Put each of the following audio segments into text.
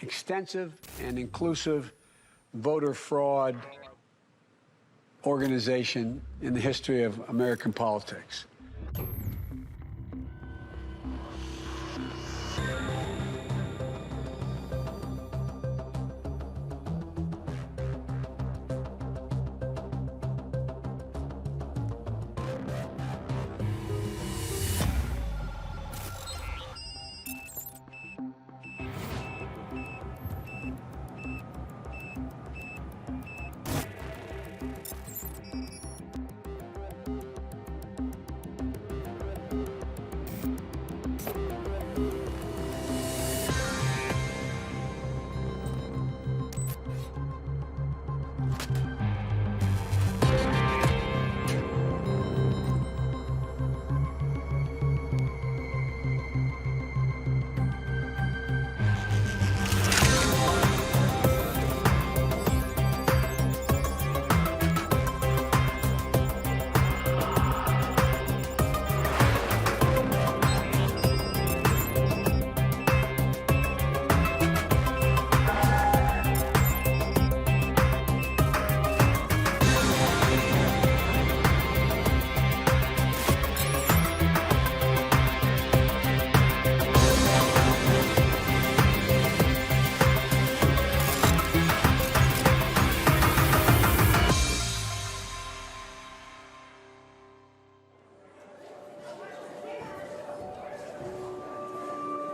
extensive and inclusive voter fraud organization in the history of American politics.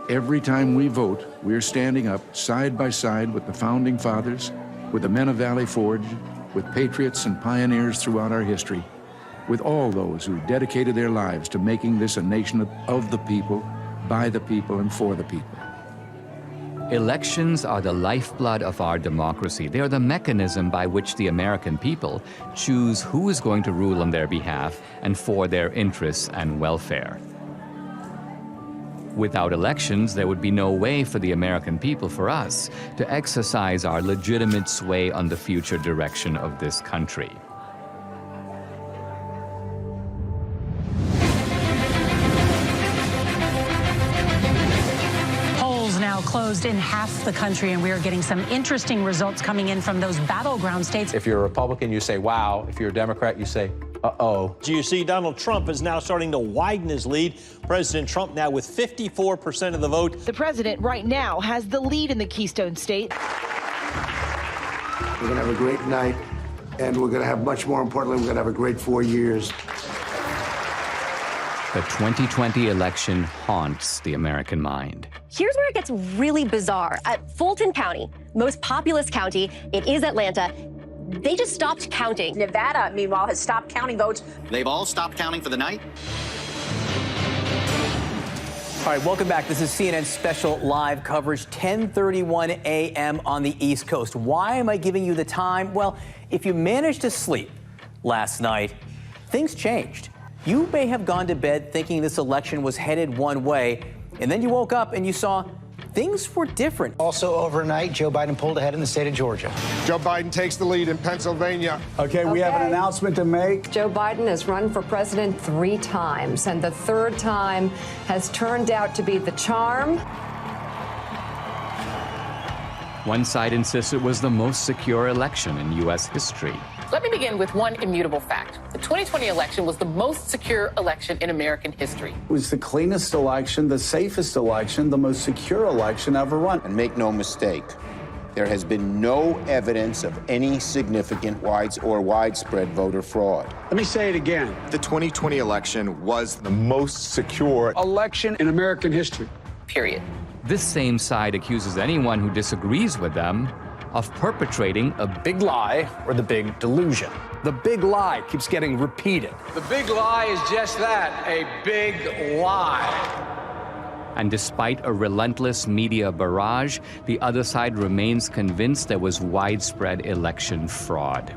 Every time we vote, we're standing up side by side with the Founding Fathers, with the men of Valley Forge, with patriots and pioneers throughout our history, with all those who dedicated their lives to making this a nation of the people, by the people, and for the people. Elections are the lifeblood of our democracy. They are the mechanism by which the American people choose who is going to rule on their behalf and for their interests and welfare. Without elections, there would be no way for the American people, for us, to exercise our legitimate sway on the future direction of this country. Polls now closed in half the country, and we are getting some interesting results coming in from those battleground states. If you're a Republican, you say, wow. If you're a Democrat, you say, uh-oh. So you see Donald Trump is now starting to widen his lead. President Trump now with 54% of the vote. The president right now has the lead in the Keystone State. We're going to have a great night, and we're going to have, much more importantly, we're going to have a great 4 years. The 2020 election haunts the American mind. Here's where it gets really bizarre. At Fulton County, most populous county, it is Atlanta, they just stopped counting. Nevada, meanwhile, has stopped counting votes. They've all stopped counting for the night? All right, welcome back. This is CNN's special live coverage, 10:31 a.m. on the East Coast. Why am I giving you the time? Well, if you managed to sleep last night, things changed. You may have gone to bed thinking this election was headed one way, and then you woke up and you saw things were different. Also overnight, Joe Biden pulled ahead in the state of Georgia. Joe Biden takes the lead in Pennsylvania. Okay, we have an announcement to make. Joe Biden has run for president 3 times, and the 3rd time has turned out to be the charm. One side insists it was the most secure election in U.S. history. Let me begin with one immutable fact. The 2020 election was the most secure election in American history. It was the cleanest election, the safest election, the most secure election ever run. And make no mistake, there has been no evidence of any significant widespread voter fraud. Let me say it again. The 2020 election was the most secure election in American history. Period. This same side accuses anyone who disagrees with them of perpetrating a big lie or the big delusion. The big lie keeps getting repeated. The big lie is just that, a big lie. And despite a relentless media barrage, the other side remains convinced there was widespread election fraud.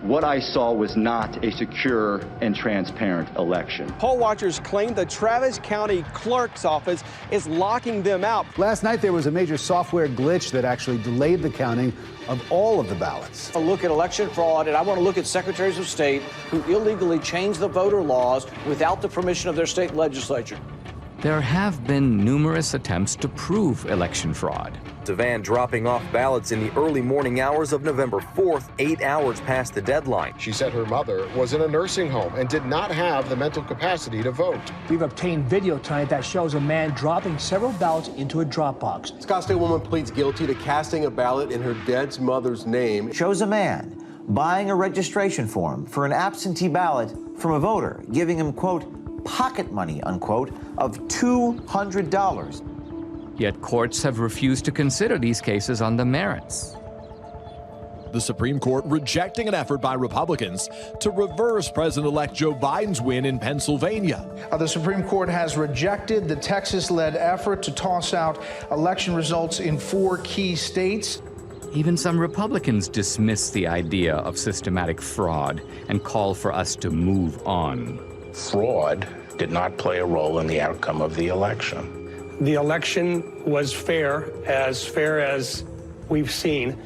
What I saw was not a secure and transparent election. Poll watchers claim the Travis County Clerk's Office is locking them out. Last night, there was a major software glitch that actually delayed the counting of all of the ballots. A look at election fraud, and I want to look at secretaries of state who illegally changed the voter laws without the permission of their state legislature. There have been numerous attempts to prove election fraud. A van dropping off ballots in the early morning hours of November 4th, 8 hours past the deadline. She said her mother was in a nursing home and did not have the mental capacity to vote. We've obtained video tonight that shows a man dropping several ballots into a drop box. Scottsdale woman pleads guilty to casting a ballot in her dead mother's name. Shows a man buying a registration form for an absentee ballot from a voter, giving him, quote, pocket money, unquote, of $200. Yet courts have refused to consider these cases on the merits. The Supreme Court rejecting an effort by Republicans to reverse President-elect Joe Biden's win in Pennsylvania. The Supreme Court has rejected the Texas-led effort to toss out election results in 4 key states. Even some Republicans dismiss the idea of systematic fraud and call for us to move on. Fraud did not play a role in the outcome of the election. The election was fair as we've seen.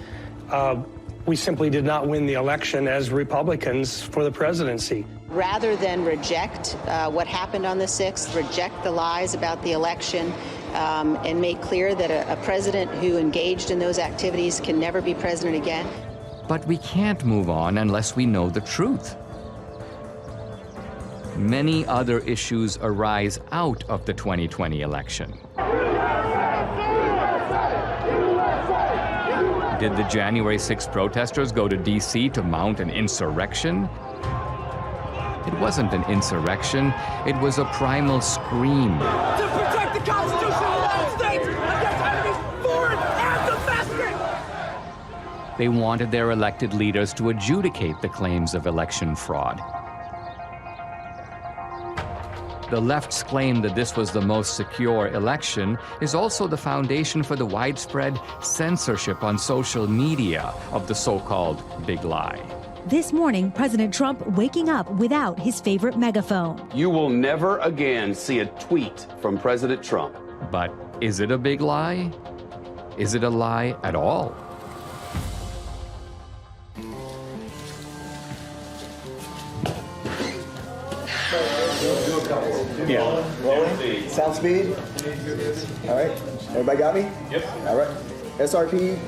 We simply did not win the election as Republicans for the presidency. Rather than reject what happened on the 6th, reject the lies about the election, and make clear that a president who engaged in those activities can never be president again. But we can't move on unless we know the truth. Many other issues arise out of the 2020 election. Did the January 6th protesters go to D.C. to mount an insurrection? It wasn't an insurrection, it was a primal scream. To protect the Constitution of the United States against enemies foreign and domestic! They wanted their elected leaders to adjudicate the claims of election fraud. The left's claim that this was the most secure election is also the foundation for the widespread censorship on social media of the so-called big lie. This morning, President Trump waking up without his favorite megaphone. You will never again see a tweet from President Trump. But is it a big lie? Is it a lie at all? Yeah. Rolling. Sound speed. All right. Everybody got me? Yep. All right. SRP.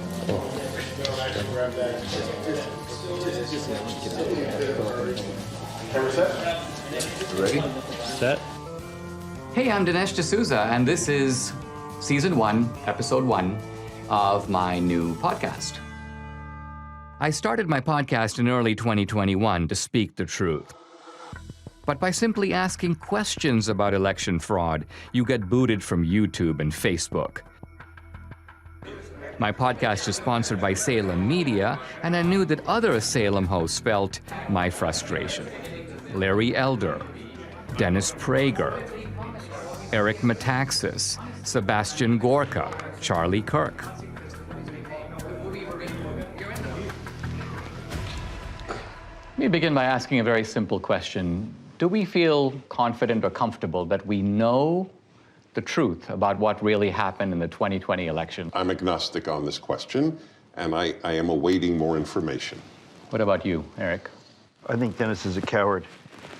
Ready? Set. Hey, I'm Dinesh D'Souza, and this is Season 1, Episode 1 of my new podcast. I started my podcast in early 2021 to speak the truth. But by simply asking questions about election fraud, you get booted from YouTube and Facebook. My podcast is sponsored by Salem Media, and I knew that other Salem hosts felt my frustration. Larry Elder, Dennis Prager, Eric Metaxas, Sebastian Gorka, Charlie Kirk. Let me begin by asking a very simple question. Do we feel confident or comfortable that we know the truth about what really happened in the 2020 election? I'm agnostic on this question, and I am awaiting more information. What about you, Eric? I think Dennis is a coward.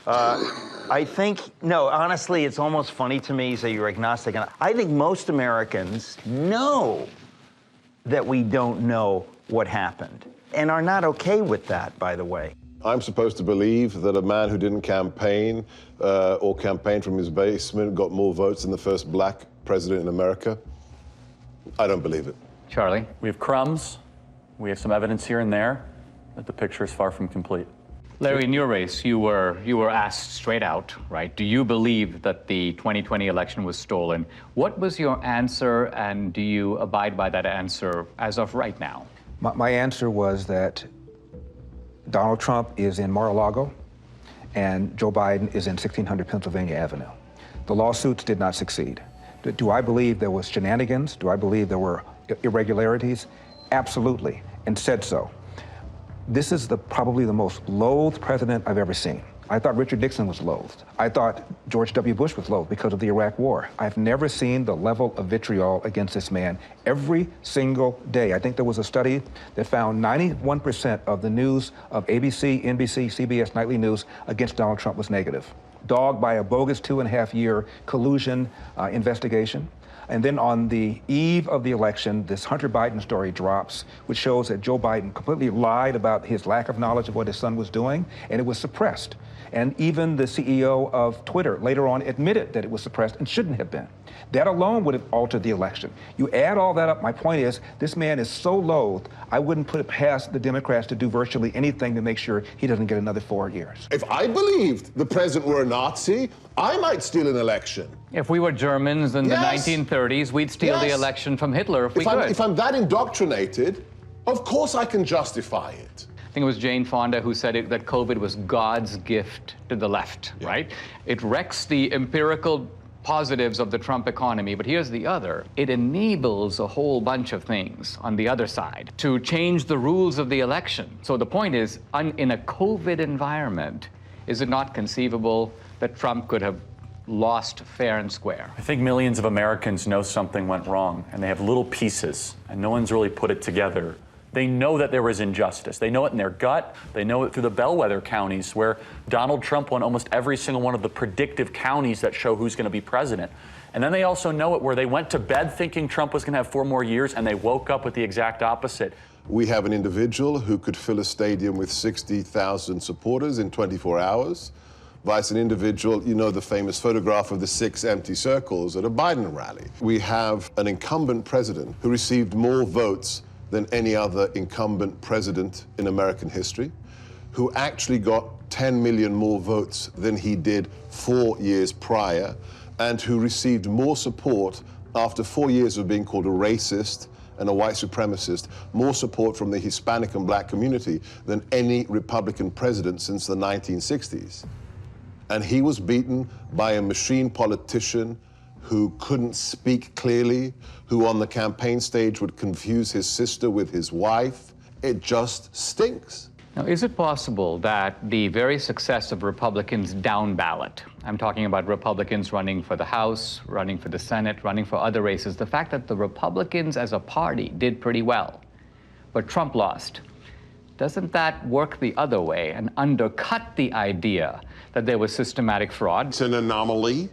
I think, no, honestly, it's almost funny to me, so you're agnostic. And I think most Americans know that we don't know what happened and are not okay with that, by the way. I'm supposed to believe that a man who didn't campaign or campaign from his basement got more votes than the first black president in America? I don't believe it. Charlie? We have crumbs. We have some evidence here and there, but the picture is far from complete. Larry, in your race, you were asked straight out, right? Do you believe that the 2020 election was stolen? What was your answer, and do you abide by that answer as of right now? My answer was that Donald Trump is in Mar-a-Lago, and Joe Biden is in 1600 Pennsylvania Avenue. The lawsuits did not succeed. Do I believe there was shenanigans? Do I believe there were irregularities? Absolutely, and said so. This is probably the most loathed president I've ever seen. I thought Richard Nixon was loathed. I thought George W. Bush was loathed because of the Iraq War. I've never seen the level of vitriol against this man every single day. I think there was a study that found 91% of the news of ABC, NBC, CBS nightly news against Donald Trump was negative. dogged by a bogus 2.5-year collusion investigation. And then on the eve of the election, this Hunter Biden story drops, which shows that Joe Biden completely lied about his lack of knowledge of what his son was doing, and it was suppressed. And even the CEO of Twitter later on admitted that it was suppressed and shouldn't have been. That alone would have altered the election. You add all that up, my point is, this man is so loathed, I wouldn't put it past the Democrats to do virtually anything to make sure he doesn't get another 4 years. If I believed the president were a Nazi, I might steal an election. If we were Germans in the 1930s, we'd steal the election from Hitler if we could. If I'm that indoctrinated, of course I can justify it. I think it was Jane Fonda who said that COVID was God's gift to the left, right? It wrecks the empirical positives of the Trump economy, but here's the other. It enables a whole bunch of things on the other side to change the rules of the election. So the point is, in a COVID environment, is it not conceivable that Trump could have lost fair and square? I think millions of Americans know something went wrong, and they have little pieces, and no one's really put it together. They know that there was injustice. They know it in their gut. They know it through the bellwether counties where Donald Trump won almost every single one of the predictive counties that show who's going to be president. And then they also know it where they went to bed thinking Trump was going to have 4 more years, and they woke up with the exact opposite. We have an individual who could fill a stadium with 60,000 supporters in 24 hours, vice an individual, you know, the famous photograph of the 6 empty circles at a Biden rally. We have an incumbent president who received more votes than any other incumbent president in American history, who actually got 10 million more votes than he did 4 years prior, and who received more support after 4 years of being called a racist and a white supremacist, more support from the Hispanic and black community than any Republican president since the 1960s. And he was beaten by a machine politician who couldn't speak clearly, who on the campaign stage would confuse his sister with his wife. It just stinks. Now, is it possible that the very success of Republicans down ballot, I'm talking about Republicans running for the House, running for the Senate, running for other races, the fact that the Republicans as a party did pretty well, but Trump lost, doesn't that work the other way and undercut the idea that there was systematic fraud? It's an anomaly.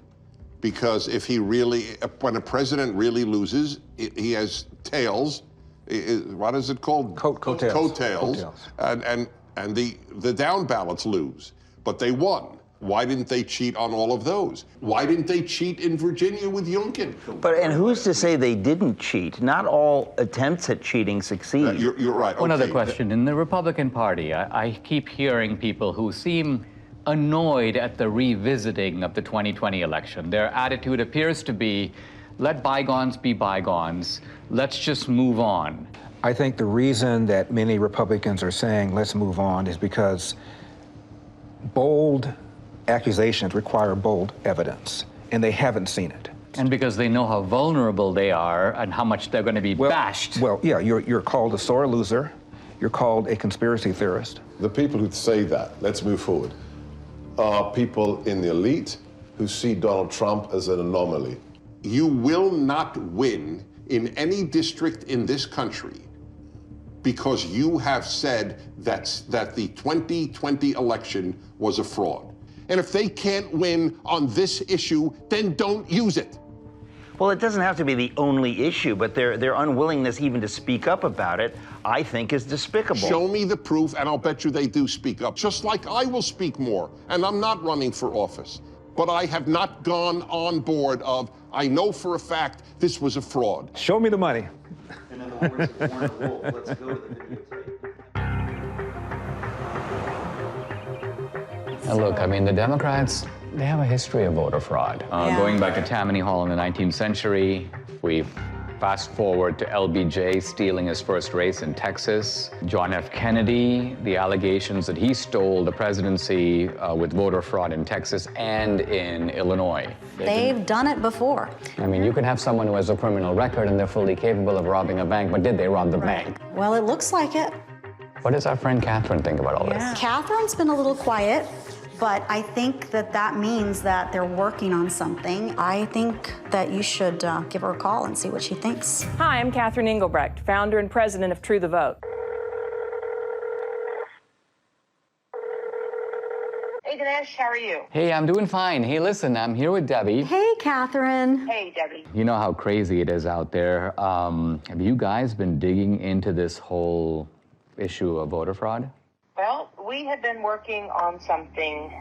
Because if he really, when a president really loses, he has tails. What is it called? Coattails. Coattails. And the down ballots lose. But they won. Why didn't they cheat on all of those? Why didn't they cheat in Virginia with Youngkin? And who's to say they didn't cheat? Not all attempts at cheating succeed. You're right. One other question. In the Republican Party, I keep hearing people who seem annoyed at the revisiting of the 2020 election. Their attitude appears to be, let bygones be bygones. Let's just move on. I think the reason that many Republicans are saying let's move on is because bold accusations require bold evidence, and they haven't seen it. And because they know how vulnerable they are and how much they're going to be bashed. Well, yeah, you're called a sore loser. You're called a conspiracy theorist. The people who say that, let's move forward, are people in the elite who see Donald Trump as an anomaly. You will not win in any district in this country because you have said that the 2020 election was a fraud. And if they can't win on this issue, then don't use it. Well, it doesn't have to be the only issue, but their unwillingness even to speak up about it, I think, is despicable. Show me the proof, and I'll bet you they do speak up, just like I will speak more. And I'm not running for office. But I have not gone on board of, I know for a fact this was a fraud. Show me the money. And in the words of Warner Wolf, let's go to the videotape. Now look, I mean, the Democrats, they have a history of voter fraud. Going back to Tammany Hall in the 19th century, we fast forward to LBJ stealing his first race in Texas. John F. Kennedy, the allegations that he stole the presidency with voter fraud in Texas and in Illinois. They've done it before. I mean, you can have someone who has a criminal record and they're fully capable of robbing a bank, but did they rob the bank? Well, it looks like it. What does our friend Catherine think about all this? Catherine's been a little quiet, but I think that means that they're working on something. I think that you should give her a call and see what she thinks. Hi, I'm Catherine Engelbrecht, founder and president of True the Vote. Hey Dinesh, how are you? Hey, I'm doing fine. Hey, listen, I'm here with Debbie. Hey, Catherine. Hey, Debbie. You know how crazy it is out there. Have you guys been digging into this whole issue of voter fraud? Well, we have been working on something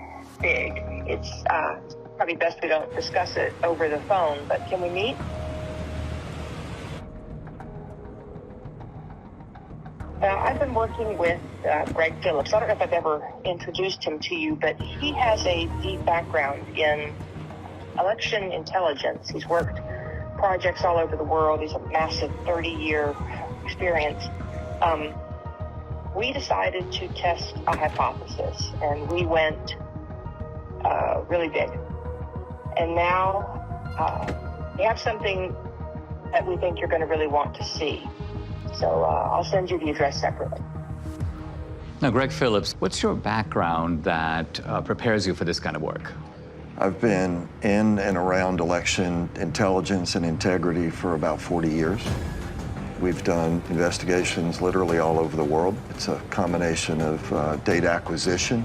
big. It's probably best we don't discuss it over the phone, but can we meet? I've been working with Greg Phillips. I don't know if I've ever introduced him to you, but he has a deep background in election intelligence. He's worked projects all over the world. He's a massive 30-year experience. We decided to test a hypothesis, and we went really big. And now we have something that we think you're going to really want to see. So I'll send you the address separately. Now, Greg Phillips, what's your background that prepares you for this kind of work? I've been in and around election intelligence and integrity for about 40 years. We've done investigations literally all over the world. It's a combination of data acquisition,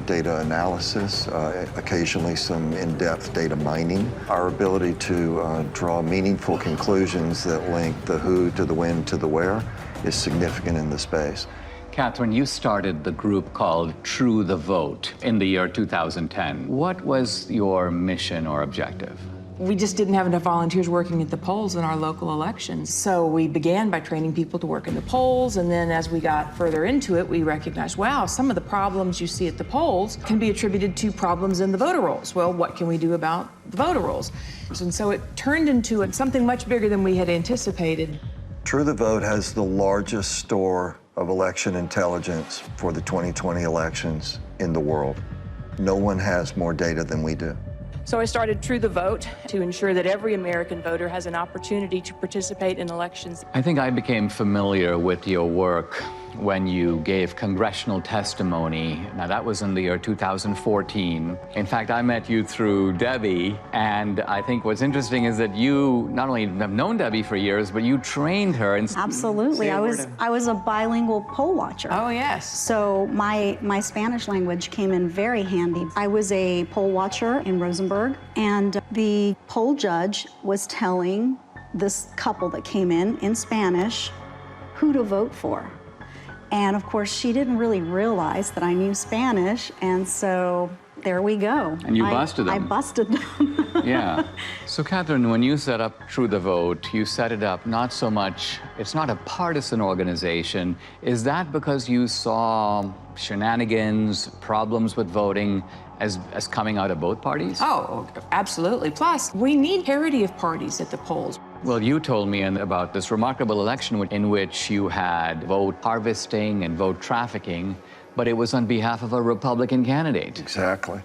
data analysis, occasionally some in-depth data mining. Our ability to draw meaningful conclusions that link the who to the when to the where is significant in the space. Catherine, you started the group called True the Vote in the year 2010. What was your mission or objective? We just didn't have enough volunteers working at the polls in our local elections. So we began by training people to work in the polls, and then as we got further into it, we recognized, wow, some of the problems you see at the polls can be attributed to problems in the voter rolls. Well, what can we do about the voter rolls? And so it turned into something much bigger than we had anticipated. True the Vote has the largest store of election intelligence for the 2020 elections in the world. No one has more data than we do. So I started True the Vote to ensure that every American voter has an opportunity to participate in elections. I think I became familiar with your work when you gave congressional testimony. Now, that was in the year 2014. In fact, I met you through Debbie, and I think what's interesting is that you not only have known Debbie for years, but you trained her. Absolutely. I was a bilingual poll watcher. Oh, yes. So my Spanish language came in very handy. I was a poll watcher in Rosenberg, and the poll judge was telling this couple that came in Spanish who to vote for. And of course, she didn't really realize that I knew Spanish, and so there we go. And you busted them. I busted them. Yeah. So, Catherine, when you set up True the Vote, you set it up not so much, it's not a partisan organization. Is that because you saw shenanigans, problems with voting as coming out of both parties? Oh, absolutely. Plus, we need parity of parties at the polls. Well, you told me about this remarkable election in which you had vote harvesting and vote trafficking, but it was on behalf of a Republican candidate. Exactly.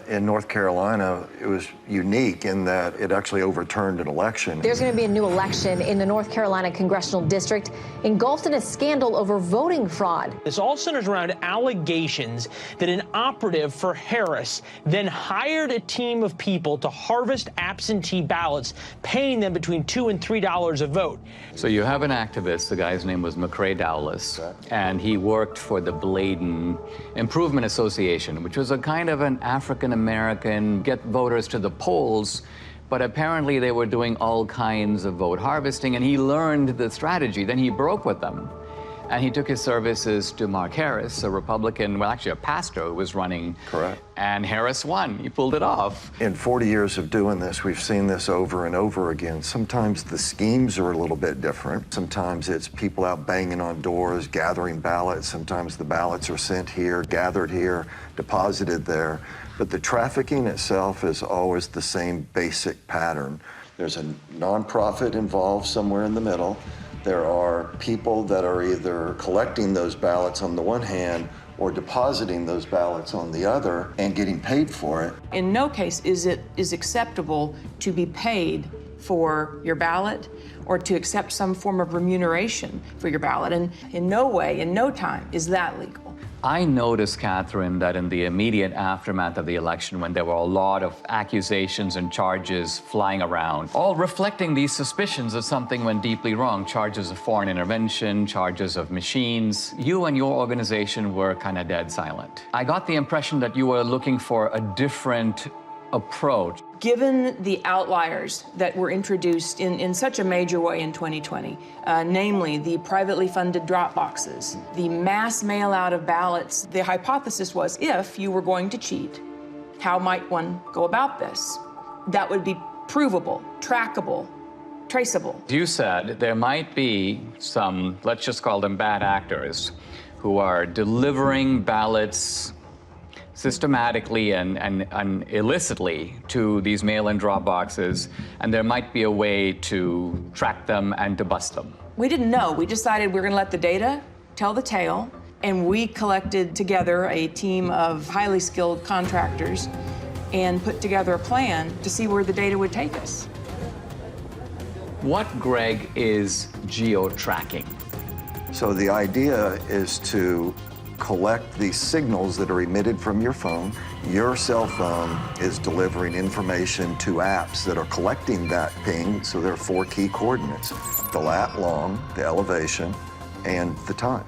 In North Carolina, it was unique in that it actually overturned an election. There's going to be a new election in the North Carolina congressional district engulfed in a scandal over voting fraud. This all centers around allegations that an operative for Harris then hired a team of people to harvest absentee ballots, paying them between $2 and $3 a vote. So you have an activist, the guy's name was McCrae Dowless, and he worked for the Bladen Improvement Association, which was a kind of an African-American, get voters to the polls, but apparently they were doing all kinds of vote harvesting, and he learned the strategy. Then he broke with them, and he took his services to Mark Harris, a Republican, well, actually a pastor who was running. Correct. And Harris won. He pulled it off. In 40 years of doing this, we've seen this over and over again. Sometimes the schemes are a little bit different. Sometimes it's people out banging on doors, gathering ballots. Sometimes the ballots are sent here, gathered here, deposited there. But the trafficking itself is always the same basic pattern. There's a nonprofit involved somewhere in the middle. There are people that are either collecting those ballots on the one hand or depositing those ballots on the other and getting paid for it. In no case is it acceptable to be paid for your ballot or to accept some form of remuneration for your ballot. And in no way, in no time, is that legal. I noticed, Catherine, that in the immediate aftermath of the election, when there were a lot of accusations and charges flying around, all reflecting these suspicions of something went deeply wrong, charges of foreign intervention, charges of machines, you and your organization were kind of dead silent. I got the impression that you were looking for a different approach. Given the outliers that were introduced in such a major way in 2020, namely the privately funded drop boxes, the mass mail out of ballots, the hypothesis was if you were going to cheat, how might one go about this? That would be provable, trackable, traceable. You said there might be some, let's just call them bad actors, who are delivering ballots systematically and illicitly to these mail-in drop boxes, and there might be a way to track them and to bust them. We didn't know. We decided we were going to let the data tell the tale, and we collected together a team of highly skilled contractors and put together a plan to see where the data would take us. What, Greg, is geo-tracking? So the idea is to collect these signals that are emitted from your phone. Your cell phone is delivering information to apps that are collecting that ping. So there are 4 key coordinates: the lat long, the elevation, and the time.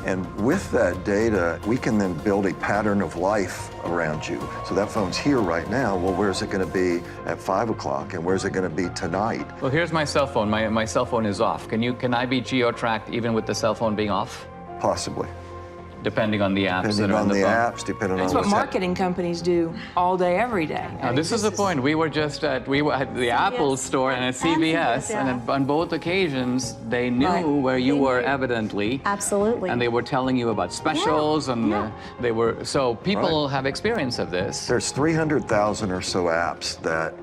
And with that data, we can then build a pattern of life around you. So that phone's here right now. Well, where's it going to be at 5 o'clock? And where's it going to be tonight? Well, here's my cell phone. My cell phone is off. Can I be geo-tracked even with the cell phone being off? Possibly. Depending on the apps depending that are on on the phone. apps, depending That's on what marketing companies do all day, every day. Now, this is the point. We were at the Apple store and at CVS, yeah. and on both occasions, they knew where you were evidently. Absolutely. And they were telling you about specials, and they were, so people have experience of this. There's 300,000 or so apps that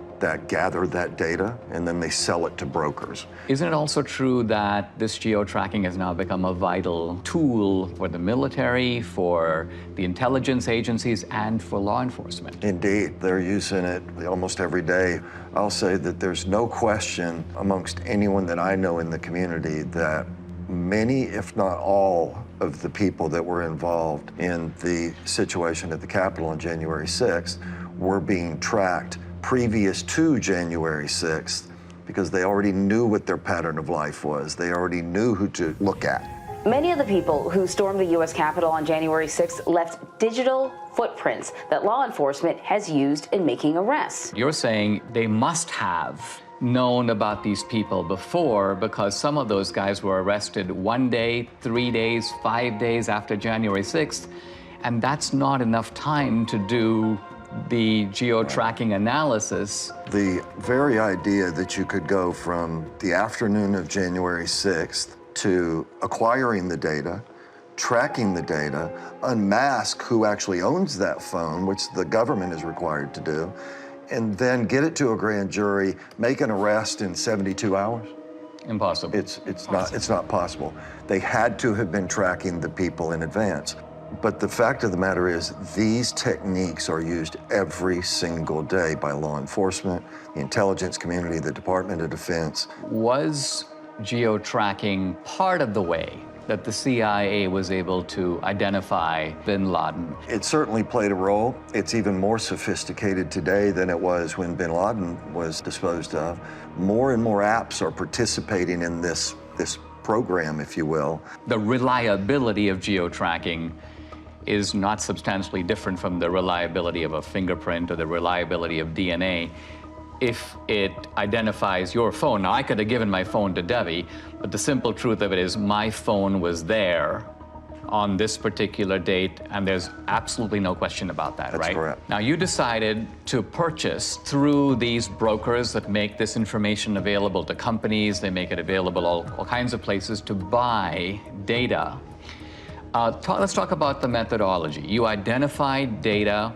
gather that data, and then they sell it to brokers. Isn't it also true that this geo-tracking has now become a vital tool for the military, for the intelligence agencies, and for law enforcement? Indeed, they're using it almost every day. I'll say that there's no question amongst anyone that I know in the community that many, if not all, of the people that were involved in the situation at the Capitol on January 6th were being tracked previous to January 6th, because they already knew what their pattern of life was. They already knew who to look at. Many of the people who stormed the U.S. Capitol on January 6th left digital footprints that law enforcement has used in making arrests. You're saying they must have known about these people before, because some of those guys were arrested 1 day, 3 days, 5 days after January 6th, and that's not enough time to do the geo-tracking analysis. The very idea that you could go from the afternoon of January 6th to acquiring the data, tracking the data, unmask who actually owns that phone, which the government is required to do, and then get it to a grand jury, make an arrest in 72 hours? Impossible. It's not possible. They had to have been tracking the people in advance. But the fact of the matter is, these techniques are used every single day by law enforcement, the intelligence community, the Department of Defense. Was geo-tracking part of the way that the CIA was able to identify bin Laden? It certainly played a role. It's even more sophisticated today than it was when bin Laden was disposed of. More and more apps are participating in this program, if you will. The reliability of geo-tracking is not substantially different from the reliability of a fingerprint or the reliability of DNA. If it identifies your phone, now I could have given my phone to Debbie, but the simple truth of it is my phone was there on this particular date, and there's absolutely no question about that, right? That's correct. Now, you decided to purchase through these brokers that make this information available to companies, they make it available all kinds of places to buy data. Let's talk about the methodology. You identified data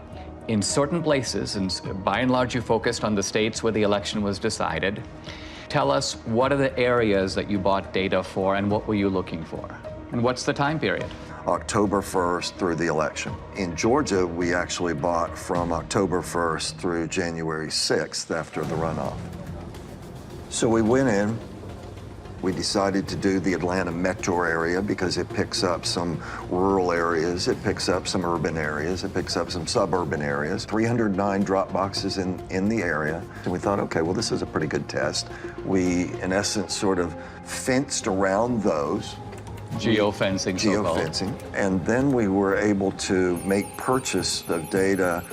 in certain places, and by and large you focused on the states where the election was decided. Tell us, what are the areas that you bought data for, and what were you looking for? And what's the time period? October 1st through the election. In Georgia, we actually bought from October 1st through January 6th after the runoff. So we went in, We decided to do the Atlanta metro area because it picks up some rural areas, it picks up some urban areas, it picks up some suburban areas. 309 drop boxes in the area. And we thought, okay, well, this is a pretty good test. We, in essence, sort of fenced around those. Geofencing, so-called. Geofencing. And then we were able to make purchase of data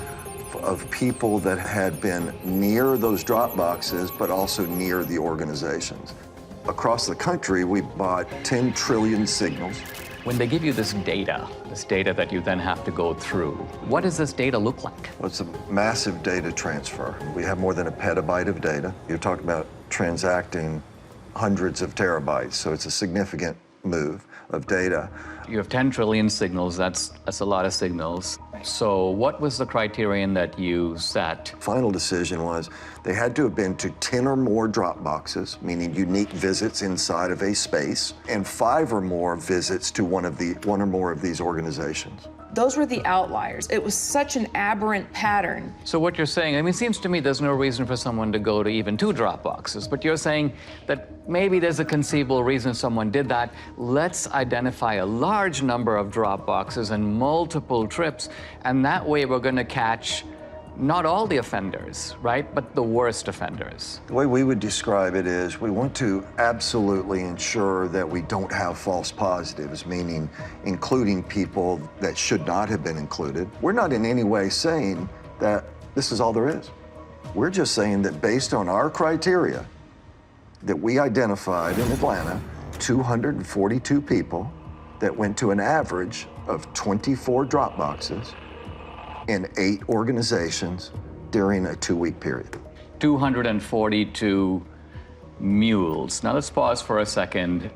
of people that had been near those drop boxes, but also near the organizations. Across the country, we bought 10 trillion signals. When they give you this data that you then have to go through, what does this data look like? Well, it's a massive data transfer. We have more than a petabyte of data. You're talking about transacting hundreds of terabytes, so it's a significant move of data. You have 10 trillion signals, that's a lot of signals. So what was the criterion that you set? Final decision was they had to have been to 10 or more drop boxes, meaning unique visits inside of a space, and 5 or more visits to one or more of these organizations. Those were the outliers. It was such an aberrant pattern. So what you're saying, I mean, it seems to me there's no reason for someone to go to even 2 drop boxes, but you're saying that maybe there's a conceivable reason someone did that. Let's identify a large number of drop boxes and multiple trips, and that way we're going to catch not all the offenders, right, but the worst offenders. The way we would describe it is we want to absolutely ensure that we don't have false positives, meaning including people that should not have been included. We're not in any way saying that this is all there is. We're just saying that based on our criteria that we identified in Atlanta, 242 people that went to an average of 24 drop boxes in 8 organizations during a 2-week period. 242 mules. Now let's pause for a second.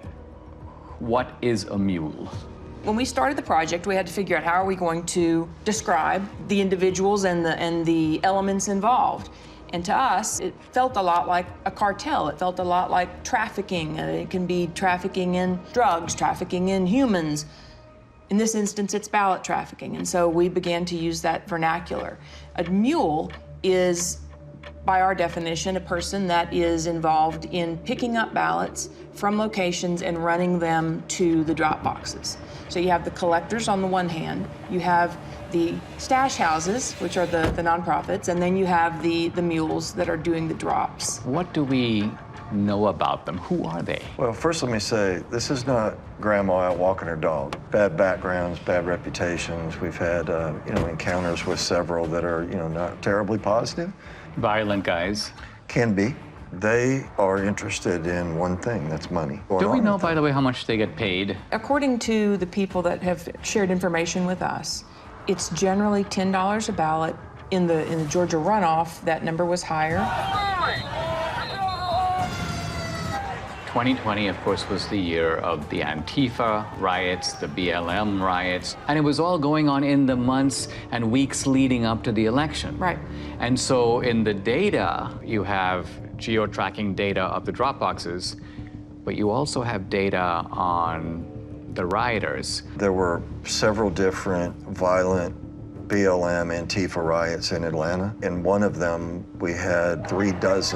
What is a mule? When we started the project, we had to figure out how are we going to describe the individuals and the elements involved. And to us, it felt a lot like a cartel. It felt a lot like trafficking. It can be trafficking in drugs, trafficking in humans. In this instance, it's ballot trafficking, and so we began to use that vernacular. A mule is, by our definition, a person that is involved in picking up ballots from locations and running them to the drop boxes. So you have the collectors on the one hand, you have the stash houses, which are the nonprofits, and then you have the mules that are doing the drops. What do we know about them? Who are they? Well, first let me say, this is not grandma out walking her dog. Bad backgrounds, bad reputations. We've had, encounters with several that are, not terribly positive. Violent guys. Can be. They are interested in one thing, that's money. Do we know, by the way, how much they get paid? According to the people that have shared information with us, it's generally $10 a ballot. In the Georgia runoff, that number was higher. 2020, of course, was the year of the Antifa riots, the BLM riots, and it was all going on in the months and weeks leading up to the election. Right. And so in the data, you have geo-tracking data of the drop boxes, but you also have data on the rioters. There were several different violent BLM Antifa riots in Atlanta. In one of them, we had 36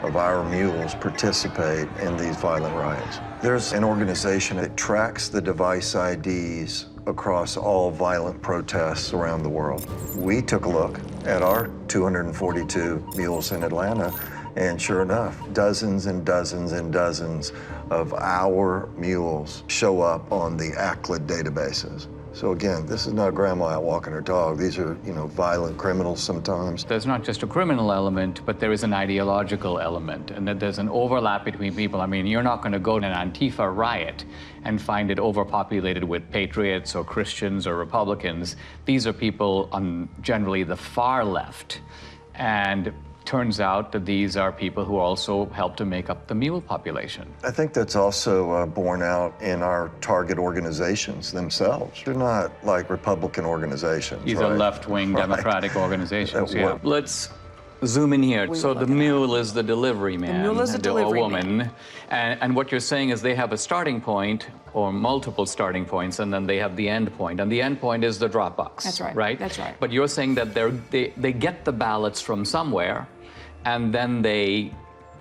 of our mules participate in these violent riots. There's an organization that tracks the device IDs across all violent protests around the world. We took a look at our 242 mules in Atlanta, and sure enough, dozens and dozens and dozens of our mules show up on the ACLID databases. So again, this is not grandma out walking her dog. These are, violent criminals sometimes. There's not just a criminal element, but there is an ideological element, and that there's an overlap between people. I mean, you're not going to go to an Antifa riot and find it overpopulated with patriots or Christians or Republicans. These are people on generally the far left. And turns out that these are people who also help to make up the mule population. I think that's also borne out in our target organizations themselves. They're not like Republican organizations. These are left-wing Democratic organizations, yeah. Let's zoom in here. So the mule is the delivery man. The mule is a delivery woman. And what you're saying is they have a starting point or multiple starting points, and then they have the end point. And the end point is the drop box. That's right. Right? That's right. But you're saying that they get the ballots from somewhere, and then they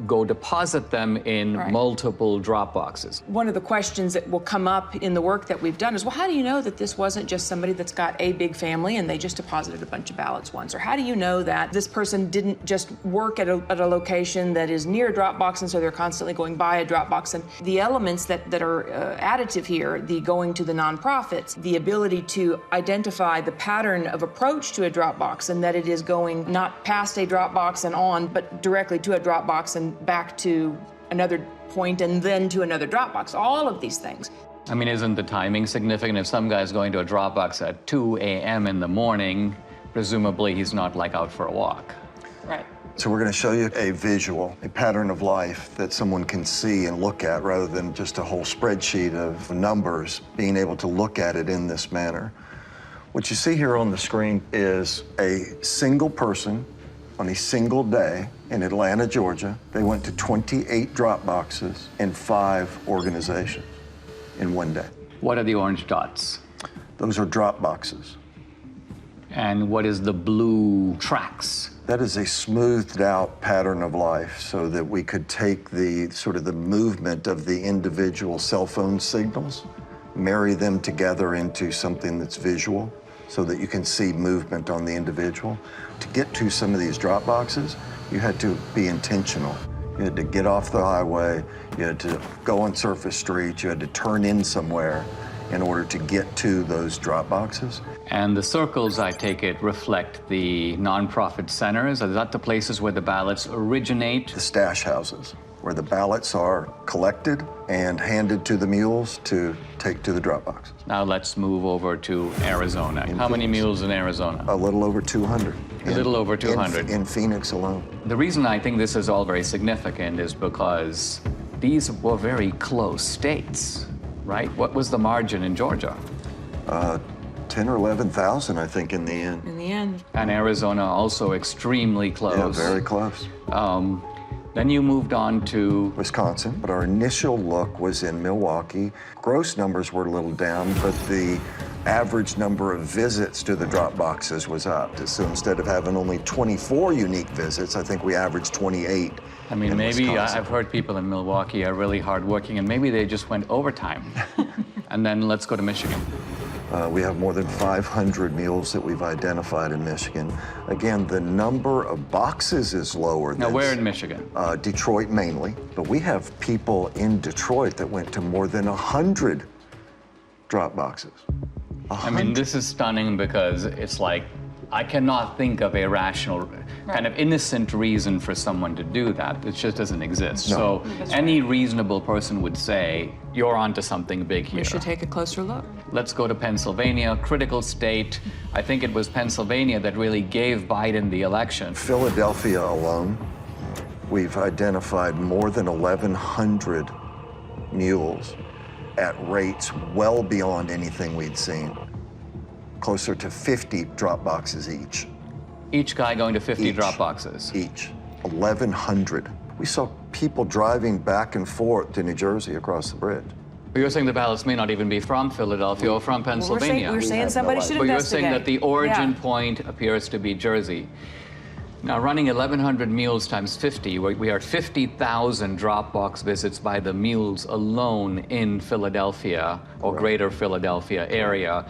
go deposit them in multiple drop boxes. One of the questions that will come up in the work that we've done is, well, how do you know that this wasn't just somebody that's got a big family and they just deposited a bunch of ballots once? Or how do you know that this person didn't just work at a location that is near a drop box and so they're constantly going by a drop box? And the elements that are additive here, the going to the nonprofits, the ability to identify the pattern of approach to a drop box, and that it is going not past a drop box and on, but directly to a drop box and back to another point and then to another drop box. All of these things. I mean, isn't the timing significant? If some guy's going to a drop box at 2 a.m. in the morning, presumably he's not like out for a walk. Right. So we're going to show you a visual, a pattern of life that someone can see and look at rather than just a whole spreadsheet of numbers, being able to look at it in this manner. What you see here on the screen is a single person on a single day in Atlanta, Georgia. They went to 28 drop boxes in 5 organizations in one day. What are the orange dots? Those are drop boxes. And what is the blue tracks? That is a smoothed out pattern of life so that we could take the sort of the movement of the individual cell phone signals, marry them together into something that's visual so that you can see movement on the individual. To get to some of these drop boxes, you had to be intentional. You had to get off the highway, you had to go on surface streets, you had to turn in somewhere in order to get to those drop boxes. And the circles, I take it, reflect the nonprofit centers. Are that the places where the ballots originate? The stash houses, where the ballots are collected and handed to the mules to take to the drop boxes. Now let's move over to Arizona. How many mules in Arizona? A little over 200. A little over 200. In Phoenix alone. The reason I think this is all very significant is because these were very close states, right? What was the margin in Georgia? 10 or 11,000, I think, in the end. In the end. And Arizona also extremely close. Yeah, very close. Then you moved on to Wisconsin, but our initial look was in Milwaukee. Gross numbers were a little down, but the average number of visits to the drop boxes was up. So instead of having only 24 unique visits, I think we averaged 28. I mean, maybe Wisconsin. I've heard people in Milwaukee are really hardworking, and maybe they just went overtime. And then let's go to Michigan. We have more than 500 mules that we've identified in Michigan. Again, the number of boxes is lower. Now, where in Michigan? Detroit mainly, but we have people in Detroit that went to more than 100 drop boxes. I mean, this is stunning because it's like, I cannot think of a rational, kind of innocent reason for someone to do that. It just doesn't exist. No. So any reasonable person would say, you're onto something big here. We should take a closer look. Let's go to Pennsylvania, critical state. I think it was Pennsylvania that really gave Biden the election. Philadelphia alone, we've identified more than 1,100 mules at rates well beyond anything we'd seen. Closer to 50 drop boxes each. Each guy going to 50 drop boxes? Each. 1,100. We saw people driving back and forth to New Jersey across the bridge. But you're saying the ballots may not even be from Philadelphia or from Pennsylvania. We're saying somebody should But you're investigate. saying that the origin point appears to be Jersey. Now, running 1,100 mules times 50, we are at 50,000 drop box visits by the mules alone in Philadelphia or greater Philadelphia area.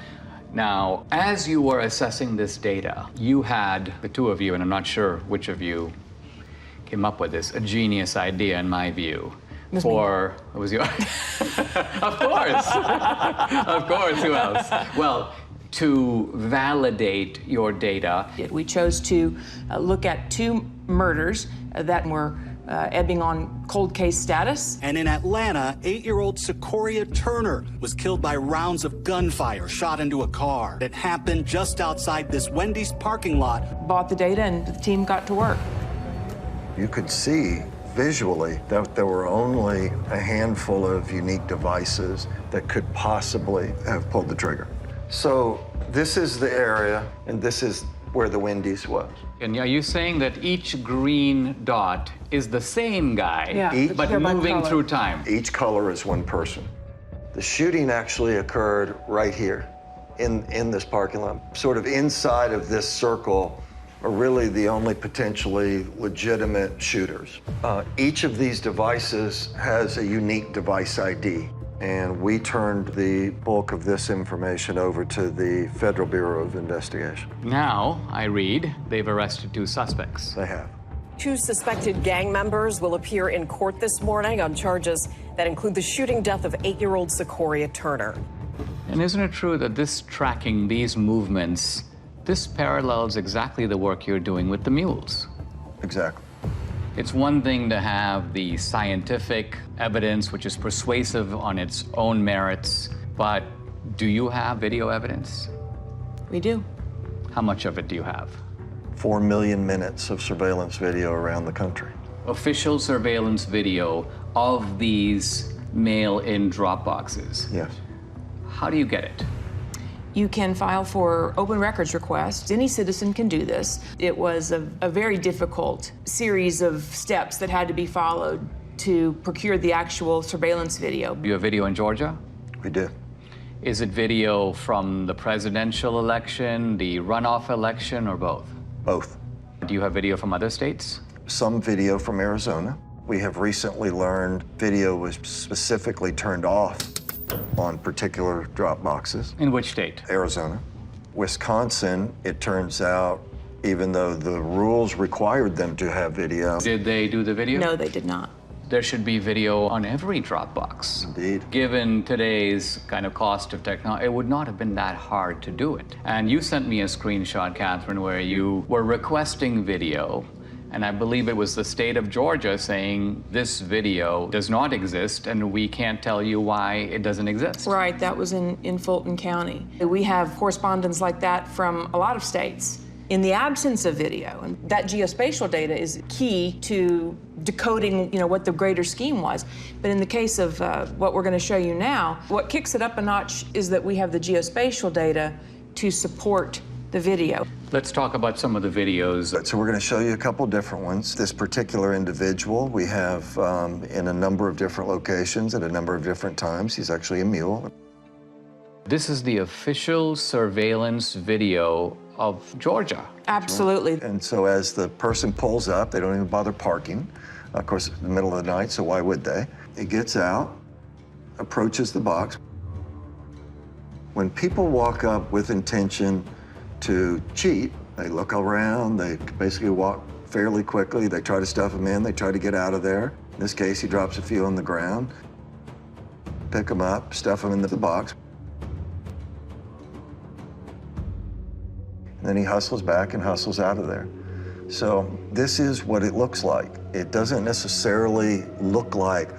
Now, as you were assessing this data, you had, the two of you, and I'm not sure which of you came up with this, a genius idea in my view. It was your, of course, of course, who else? Well, to validate your data. We chose to look at 2 murders that were ebbing on cold case status. And in Atlanta, 8-year-old Sequoia Turner was killed by rounds of gunfire shot into a car. It happened just outside this Wendy's parking lot. Bought the data and the team got to work. You could see visually that there were only a handful of unique devices that could possibly have pulled the trigger. So this is the area, and this is where the Wendy's was. And are you saying that each green dot is the same guy, but moving through time? Each color is one person. The shooting actually occurred right here in this parking lot, sort of inside of this circle are really the only potentially legitimate shooters. Each of these devices has a unique device ID, and we turned the bulk of this information over to the Federal Bureau of Investigation. Now, I read, they've arrested 2 suspects. They have. 2 suspected gang members will appear in court this morning on charges that include the shooting death of 8-year-old Sequoia Turner. And isn't it true that this tracking, these movements, this parallels exactly the work you're doing with the Mules? Exactly. It's one thing to have the scientific evidence, which is persuasive on its own merits, but do you have video evidence? We do. How much of it do you have? 4 million minutes of surveillance video around the country. Official surveillance video of these mail-in drop boxes? Yes. How do you get it? You can file for open records requests. Any citizen can do this. It was a very difficult series of steps that had to be followed to procure the actual surveillance video. Do you have video in Georgia? We do. Is it video from the presidential election, the runoff election, or both? Both. Do you have video from other states? Some video from Arizona. We have recently learned video was specifically turned off on particular drop boxes. In which state? Arizona. Wisconsin, it turns out, even though the rules required them to have video. Did they do the video? No, they did not. There should be video on every Dropbox. Indeed. Given today's kind of cost of technology, it would not have been that hard to do it. And you sent me a screenshot, Catherine, where you were requesting video, and I believe it was the state of Georgia saying this video does not exist, and we can't tell you why it doesn't exist. Right, that was in Fulton County. We have correspondence like that from a lot of states. In the absence of video, and that geospatial data is key to decoding, what the greater scheme was. But in the case of what we're going to show you now, what kicks it up a notch is that we have the geospatial data to support the video. Let's talk about some of the videos. So we're going to show you a couple different ones. This particular individual we have in a number of different locations at a number of different times. He's actually a mule. This is the official surveillance video of Georgia. Absolutely. And so as the person pulls up, they don't even bother parking. Of course, it's the middle of the night, so why would they? He gets out, approaches the box. When people walk up with intention to cheat, they look around, they basically walk fairly quickly, they try to stuff them in, they try to get out of there. In this case, he drops a few on the ground, pick them up, stuff them into the box. And then he hustles back and hustles out of there. So this is what it looks like. It doesn't necessarily look like,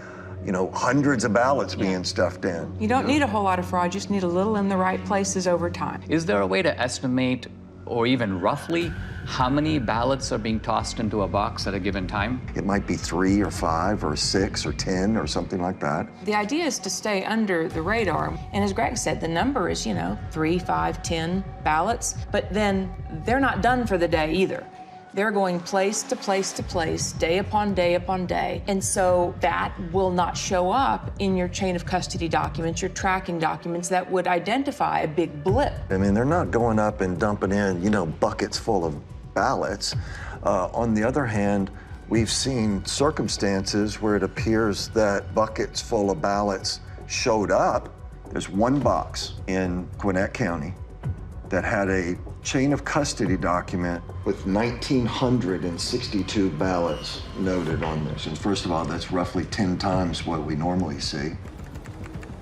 hundreds of ballots being stuffed in. You don't need a whole lot of fraud, you just need a little in the right places over time. Is there a way to estimate, or even roughly, how many ballots are being tossed into a box at a given time? It might be 3 or 5 or 6 or 10 or something like that. The idea is to stay under the radar. And as Greg said, the number is, 3, 5, 10 ballots. But then they're not done for the day either. They're going place to place to place, day upon day upon day. And so that will not show up in your chain of custody documents, your tracking documents that would identify a big blip. I mean, they're not going up and dumping in, buckets full of ballots. On the other hand, we've seen circumstances where it appears that buckets full of ballots showed up. There's one box in Gwinnett County that had a chain of custody document with 1,962 ballots noted on this. And first of all, that's roughly 10 times what we normally see.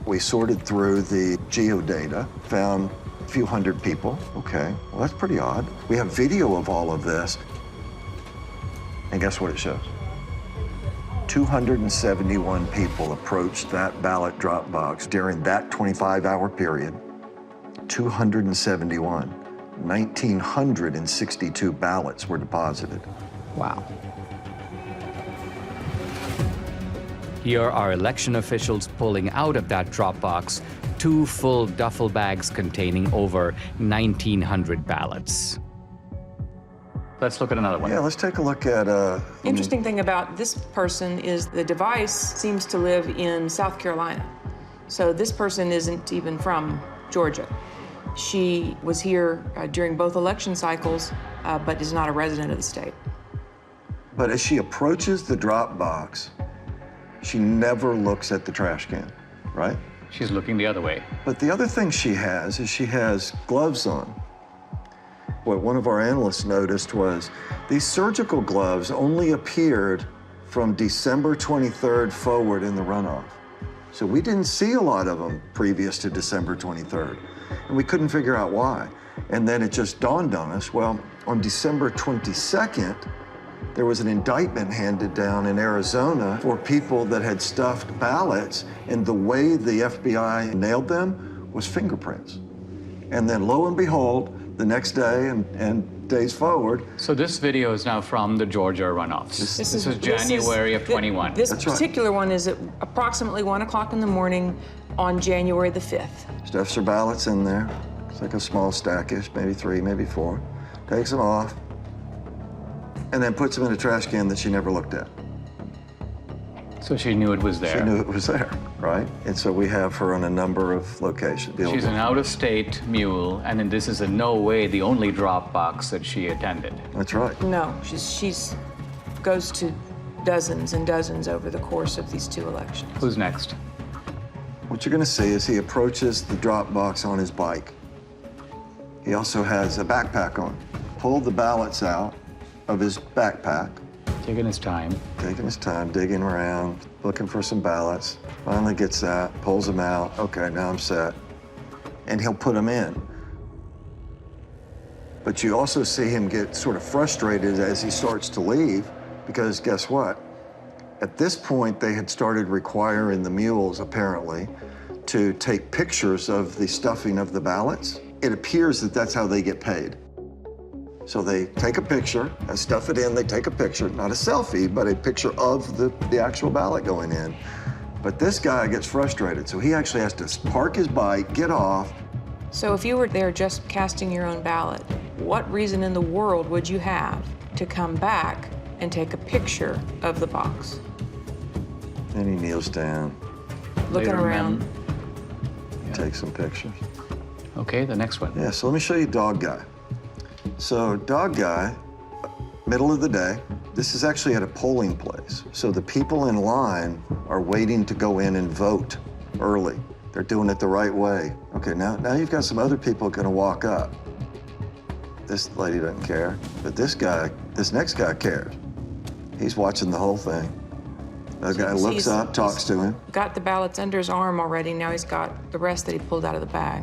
We sorted through the geodata, found a few hundred people. Okay, well, that's pretty odd. We have video of all of this. And guess what it shows? 271 people approached that ballot drop box during that 25-hour period. 271. 1,962 ballots were deposited. Wow. Here are election officials pulling out of that drop box 2 full duffel bags containing over 1,900 ballots. Let's look at another one. Yeah, let's take a look at... Interesting thing about this person is the device seems to live in South Carolina. So this person isn't even from Georgia. She was here during both election cycles, but is not a resident of the state. But as she approaches the drop box, she never looks at the trash can, right? She's looking the other way. But the other thing she has is she has gloves on. What one of our analysts noticed was these surgical gloves only appeared from December 23rd forward in the runoff. So we didn't see a lot of them previous to December 23rd, and we couldn't figure out why. And then it just dawned on us, well, on December 22nd, there was an indictment handed down in Arizona for people that had stuffed ballots, and the way the FBI nailed them was fingerprints. And then lo and behold, the next day and days forward. So this video is now from the Georgia runoffs. This is January of 21. This particular one is at approximately 1 o'clock in the morning on January the 5th. Stuffs her ballots in there. It's like a small stackish, maybe 3, maybe 4. Takes them off, and then puts them in a trash can that she never looked at. So she knew it was there. She knew it was there, right? And so we have her on a number of locations. She's an out-of-state mule, and then this is in no way the only drop box that she attended. That's right. No, she's goes to dozens and dozens over the course of these 2 elections. Who's next? What you're gonna see is he approaches the drop box on his bike. He also has a backpack on. Pulled the ballots out of his backpack. Taking his time. Taking his time, digging around, looking for some ballots. Finally gets that, pulls them out. Okay, now I'm set. And he'll put them in. But you also see him get sort of frustrated as he starts to leave, because guess what? At this point, they had started requiring the mules, apparently, to take pictures of the stuffing of the ballots. It appears that that's how they get paid. So they take a picture, and stuff it in, they take a picture, not a selfie, but a picture of the actual ballot going in. But this guy gets frustrated, so he actually has to park his bike, get off. So if you were there just casting your own ballot, what reason in the world would you have to come back and take a picture of the box? And he kneels down. Looking around. Take some pictures. Okay, the next one. Yeah, so let me show you Dog Guy. So Dog Guy, middle of the day, this is actually at a polling place. So the people in line are waiting to go in and vote early. They're doing it the right way. Okay, now you've got some other people gonna walk up. This lady doesn't care, but this next guy cares. He's watching the whole thing. That guy looks up, talks to him. Got the ballots under his arm already. Now he's got the rest that he pulled out of the bag.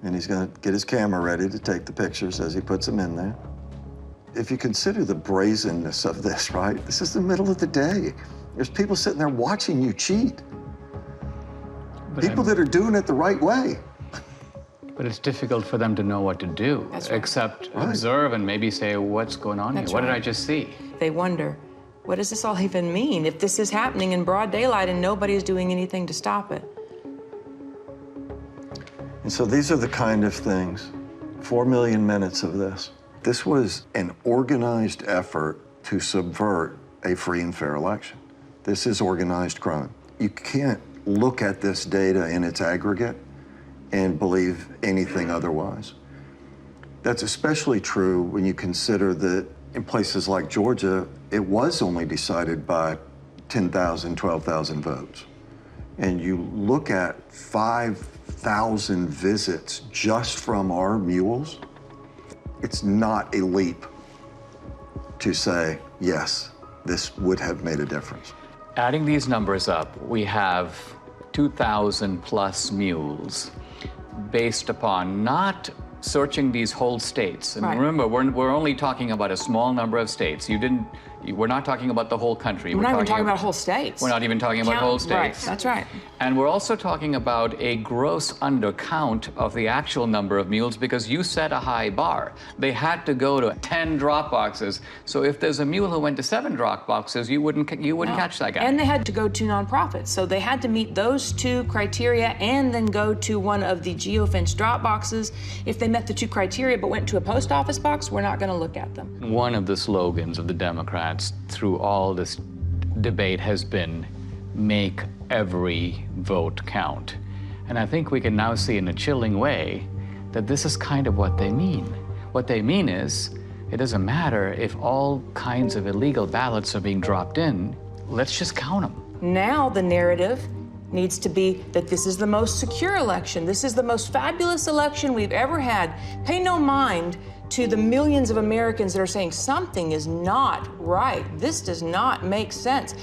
And he's gonna get his camera ready to take the pictures as he puts them in there. If you consider the brazenness of this, right? This is the middle of the day. There's people sitting there watching you cheat. People that are doing it the right way. But it's difficult for them to know what to do, except observe and maybe say, what's going on here? What did I just see? They wonder, what does this all even mean if this is happening in broad daylight and nobody's doing anything to stop it? And so these are the kind of things, 4 million minutes of this. This was an organized effort to subvert a free and fair election. This is organized crime. You can't look at this data in its aggregate and believe anything otherwise. That's especially true when you consider that in places like Georgia, it was only decided by 10,000, 12,000 votes. And you look at 5,000 visits just from our mules, it's not a leap to say, yes, this would have made a difference. Adding these numbers up, we have 2,000 plus mules based upon not searching these whole states. And remember, we're only talking about a small number of states. We're not talking about the whole country. We're not even talking about whole states. We're not even talking about whole states. Right, that's right. And we're also talking about a gross undercount of the actual number of mules because you set a high bar. They had to go to 10 drop boxes. So if there's a mule who went to 7 drop boxes, you wouldn't catch that guy. And they had to go to nonprofits. So they had to meet those 2 criteria and then go to one of the geofence drop boxes. If they met the 2 criteria but went to a post office box, we're not going to look at them. One of the slogans of the Democrats through all this debate has been make every vote count. And I think we can now see in a chilling way that this is kind of what they mean. What they mean is, it doesn't matter if all kinds of illegal ballots are being dropped in, let's just count them. Now the narrative needs to be that this is the most secure election. This is the most fabulous election we've ever had. Pay no mind to the millions of Americans that are saying something is not right. This does not make sense.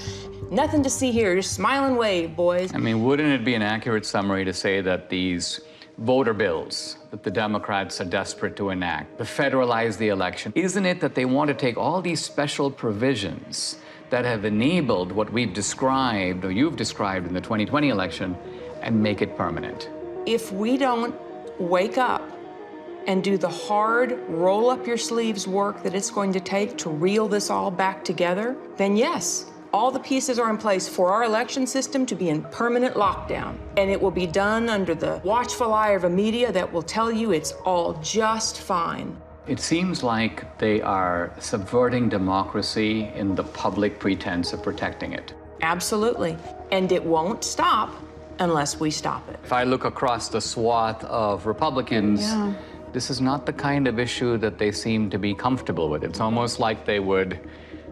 Nothing to see here, just smile and wave, boys. I mean, wouldn't it be an accurate summary to say that these voter bills that the Democrats are desperate to enact, to federalize the election, isn't it that they want to take all these special provisions that have enabled what we've described, or you've described in the 2020 election, and make it permanent? If we don't wake up and do the hard, roll up your sleeves work that it's going to take to reel this all back together, then yes, all the pieces are in place for our election system to be in permanent lockdown. And it will be done under the watchful eye of a media that will tell you it's all just fine. It seems like they are subverting democracy in the public pretense of protecting it. Absolutely. And it won't stop unless we stop it. If I look across the swath of Republicans, this is not the kind of issue that they seem to be comfortable with. It's almost like they would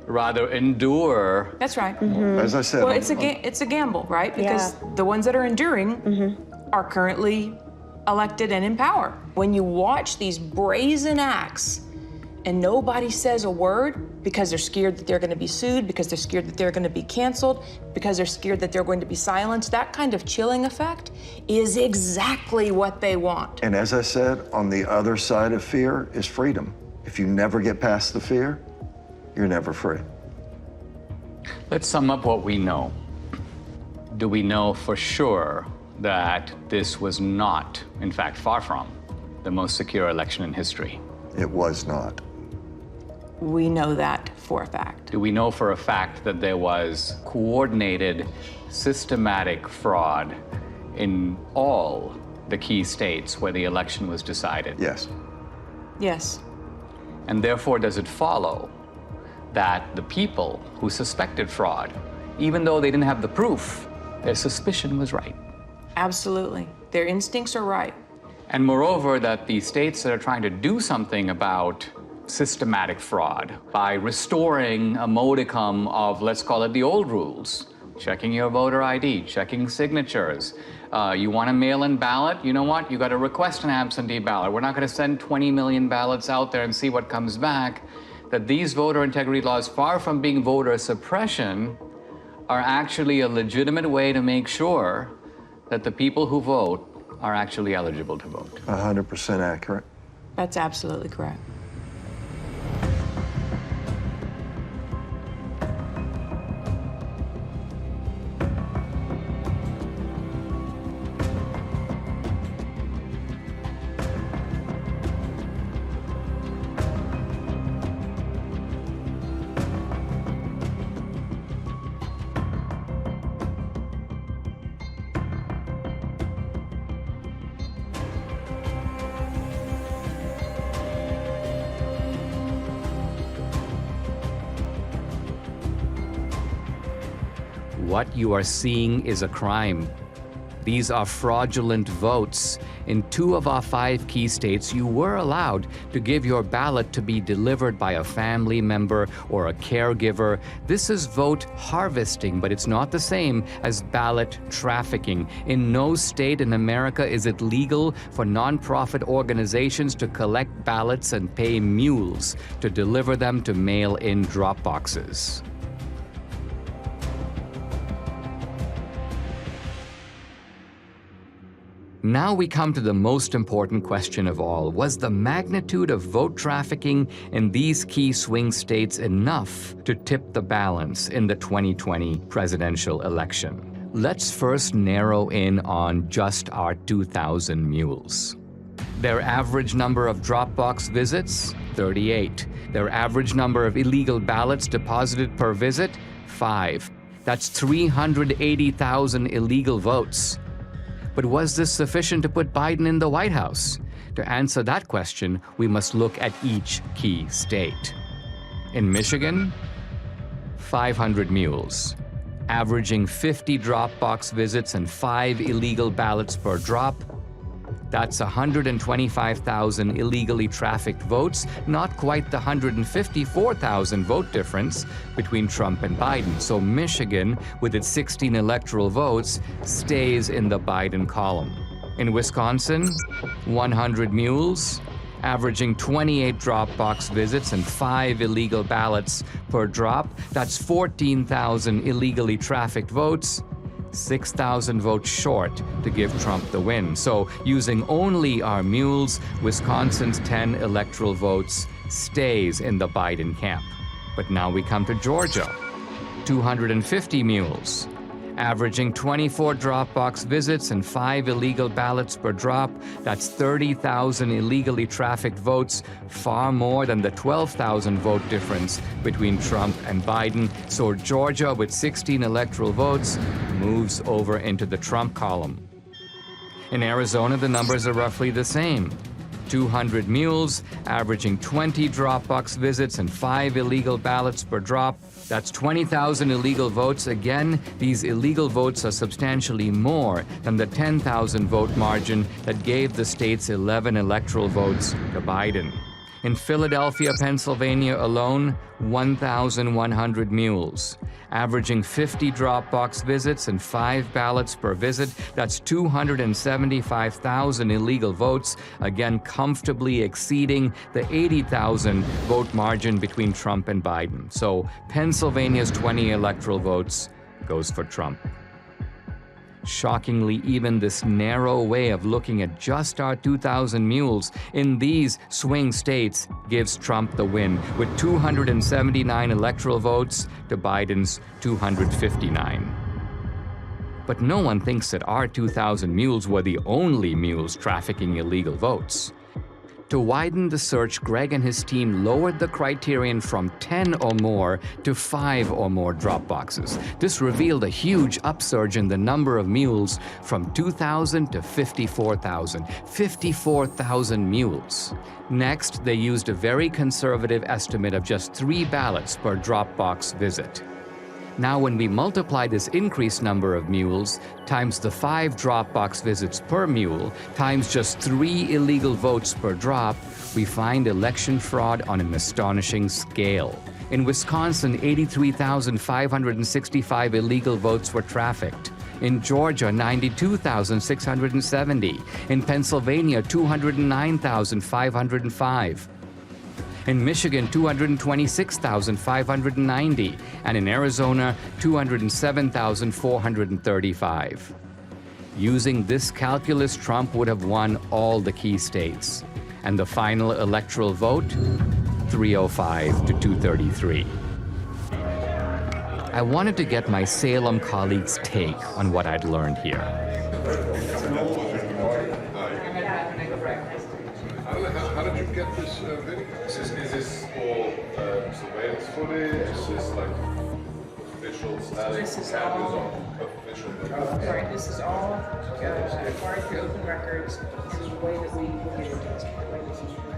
rather endure. That's right. As I said, well, it's a gamble, right? Because the ones that are enduring are currently elected and in power. When you watch these brazen acts and nobody says a word because they're scared that they're going to be sued, because they're scared that they're going to be canceled, because they're scared that they're going to be silenced, that kind of chilling effect is exactly what they want. And as I said, on the other side of fear is freedom. If you never get past the fear, you're never free. Let's sum up what we know. Do we know for sure that this was not, in fact, far from, the most secure election in history? It was not. We know that for a fact. Do we know for a fact that there was coordinated, systematic fraud in all the key states where the election was decided? Yes. Yes. And therefore, does it follow that the people who suspected fraud, even though they didn't have the proof, their suspicion was right? Absolutely. Their instincts are right. And moreover, that the states that are trying to do something about systematic fraud by restoring a modicum of, let's call it the old rules, checking your voter ID, checking signatures. You want a mail-in ballot? You know what? You got to request an absentee ballot. We're not going to send 20 million ballots out there and see what comes back. That these voter integrity laws, far from being voter suppression, are actually a legitimate way to make sure that the people who vote are actually eligible to vote. 100% accurate. That's absolutely correct. What you are seeing is a crime. These are fraudulent votes. In 2 of our 5 key states, you were allowed to give your ballot to be delivered by a family member or a caregiver. This is vote harvesting, but it's not the same as ballot trafficking. In no state in America is it legal for nonprofit organizations to collect ballots and pay mules to deliver them to mail-in drop boxes. Now we come to the most important question of all. Was the magnitude of vote trafficking in these key swing states enough to tip the balance in the 2020 presidential election? Let's first narrow in on just our 2,000 mules. Their average number of Dropbox visits, 38. Their average number of illegal ballots deposited per visit, 5. That's 380,000 illegal votes. But was this sufficient to put Biden in the White House? To answer that question, we must look at each key state. In Michigan, 500 mules, averaging 50 Dropbox visits and 5 illegal ballots per drop. That's 125,000 illegally trafficked votes, not quite the 154,000 vote difference between Trump and Biden. So Michigan, with its 16 electoral votes, stays in the Biden column. In Wisconsin, 100 mules, averaging 28 drop box visits and 5 illegal ballots per drop. That's 14,000 illegally trafficked votes, 6,000 votes short to give Trump the win. So using only our mules, Wisconsin's 10 electoral votes stays in the Biden camp. But now we come to Georgia, 250 mules, averaging 24 drop-box visits and 5 illegal ballots per drop. That's 30,000 illegally trafficked votes, far more than the 12,000 vote difference between Trump and Biden. So Georgia, with 16 electoral votes, moves over into the Trump column. In Arizona, the numbers are roughly the same. 200 mules, averaging 20 drop-box visits and 5 illegal ballots per drop. That's 20,000 illegal votes. Again, these illegal votes are substantially more than the 10,000 vote margin that gave the state's 11 electoral votes to Biden. In Philadelphia, Pennsylvania alone, 1,100 mules, averaging 50 drop-box visits and 5 ballots per visit. That's 275,000 illegal votes, again comfortably exceeding the 80,000 vote margin between Trump and Biden. So Pennsylvania's 20 electoral votes goes for Trump. Shockingly, even this narrow way of looking at just our 2,000 mules in these swing states gives Trump the win, with 279 electoral votes to Biden's 259. But no one thinks that our 2,000 mules were the only mules trafficking illegal votes. To widen the search, Greg and his team lowered the criterion from 10 or more to 5 or more drop boxes. This revealed a huge upsurge in the number of mules from 2,000 to 54,000. 54,000 mules. Next, they used a very conservative estimate of just 3 ballots per drop box visit. Now, when we multiply this increased number of mules times the 5 drop box visits per mule times just 3 illegal votes per drop, we find election fraud on an astonishing scale. In Wisconsin, 83,565 illegal votes were trafficked. In Georgia, 92,670. In Pennsylvania, 209,505. In Michigan, 226,590, and in Arizona, 207,435. Using this calculus, Trump would have won all the key states. And the final electoral vote, 305 to 233. I wanted to get my Salem colleagues' take on what I'd learned here. How did you get this video? Is this all surveillance footage? Is this like official status? This is all official. Right. This is all acquired through open records. This is the way that we get into this.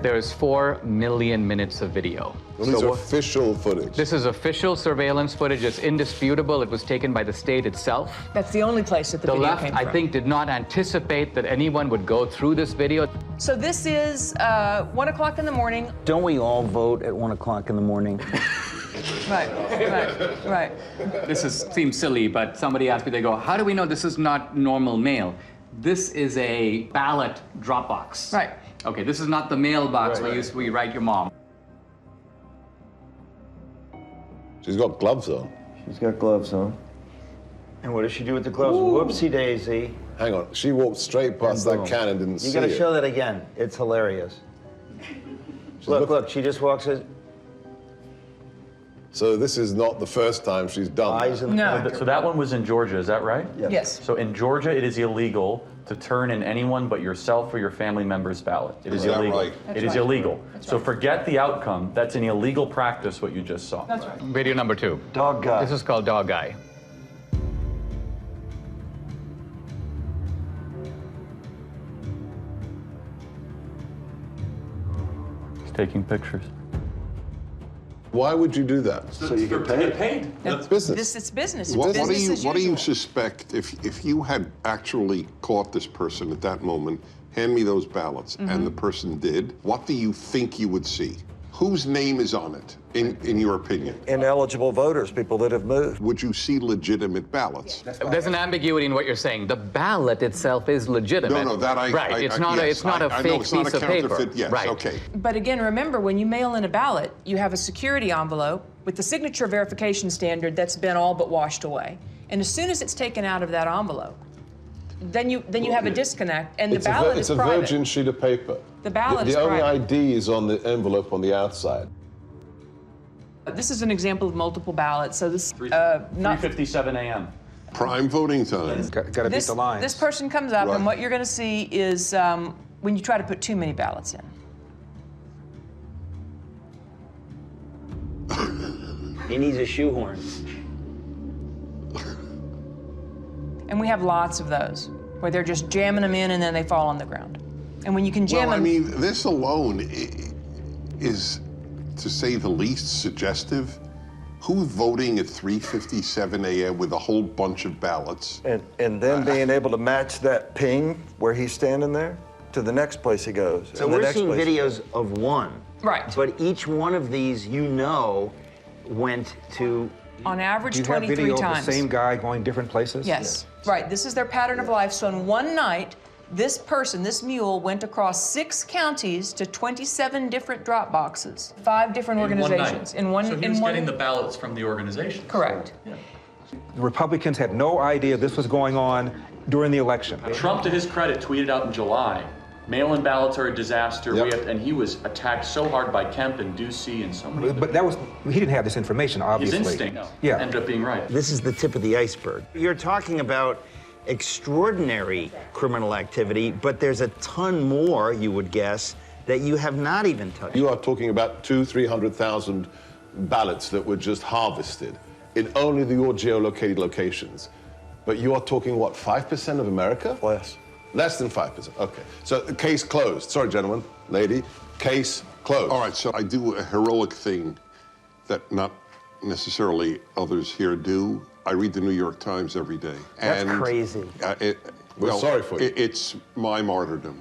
There's 4 million minutes of video. Well, these are official footage. This is official surveillance footage. It's indisputable. It was taken by the state itself. That's the only place that the video left, came from. I think, did not anticipate that anyone would go through this video. So this is 1 o'clock in the morning. Don't we all vote at 1 o'clock in the morning? Right. Seems silly, but somebody asked me, they go, how do we know this is not normal mail? This is a ballot drop box. Right. Okay, this is not the mailbox where you write your mom. She's got gloves on. She's got gloves on. And what does she do with the gloves? Ooh. Whoopsie daisy. Hang on, she walked straight past that can and didn't see it. You gotta show that again. It's hilarious. Look, she just walks in. So this is not the first time she's done that. No. So that one was in Georgia, is that right? Yes. So in Georgia, it is illegal to turn in anyone but yourself or your family member's ballot. It is illegal. Right? It is illegal. So forget the outcome. That's an illegal practice, what you just saw. That's right. Video number 2. Dog guy. This is called Dog Guy. He's taking pictures. Why would you do that? So you get paid? It's business. It's business. What do you suspect if you had actually caught this person at that moment hand me those ballots, and the person did, what do you think you would see? Whose name is on it, in your opinion? Ineligible voters, people that have moved. Would you see legitimate ballots? There's an ambiguity in what you're saying. The ballot itself is legitimate. No, that right. It's not a fake piece of paper. Yes, right. okay. But again, remember, when you mail in a ballot, you have a security envelope with the signature verification standard that's been all but washed away. And as soon as it's taken out of that envelope, then you have a disconnect, and the ballot is private. It's a virgin sheet of paper. The ballot is private. The only private. ID is on the envelope on the outside. This is an example of multiple ballots. So this 3:57 a.m. Prime voting time. Got to beat the lines. This person comes up, and what you're going to see is when you try to put too many ballots in. He needs a shoehorn. And we have lots of those, where they're just jamming them in and then they fall on the ground. And when you can jam them... I mean, this alone is, to say the least, suggestive. Who's voting at 3:57 a.m. with a whole bunch of ballots? And then being able to match that ping where he's standing there to the next place he goes. So we're seeing videos of one. Right. But each one of these, went to... On average, Do you have 23 video times. of the same guy going different places? Yes. Right. This is their pattern of life. So in one night, this person, this mule, went across 6 counties to 27 different drop boxes, 5 different organizations. In one night. So he was getting the ballots from the organization. Correct. The Republicans had no idea this was going on during the election. Trump, to his credit, tweeted out in July, mail-in ballots are a disaster. And he was attacked so hard by Kemp and Ducey and so many. But he didn't have this information, obviously. His instinct ended up being right. This is the tip of the iceberg. You're talking about extraordinary criminal activity, but there's a ton more, you would guess, that you have not even touched. You are talking about 200,000-300,000 ballots that were just harvested in only your geolocated locations. But you are talking, what, 5% of America? Less. Less than 5%, okay. So the case closed. Sorry, gentlemen, lady, case closed. All right, so I do a heroic thing that not necessarily others here do. I read the New York Times every day. That's crazy. We're sorry for you. It's my martyrdom.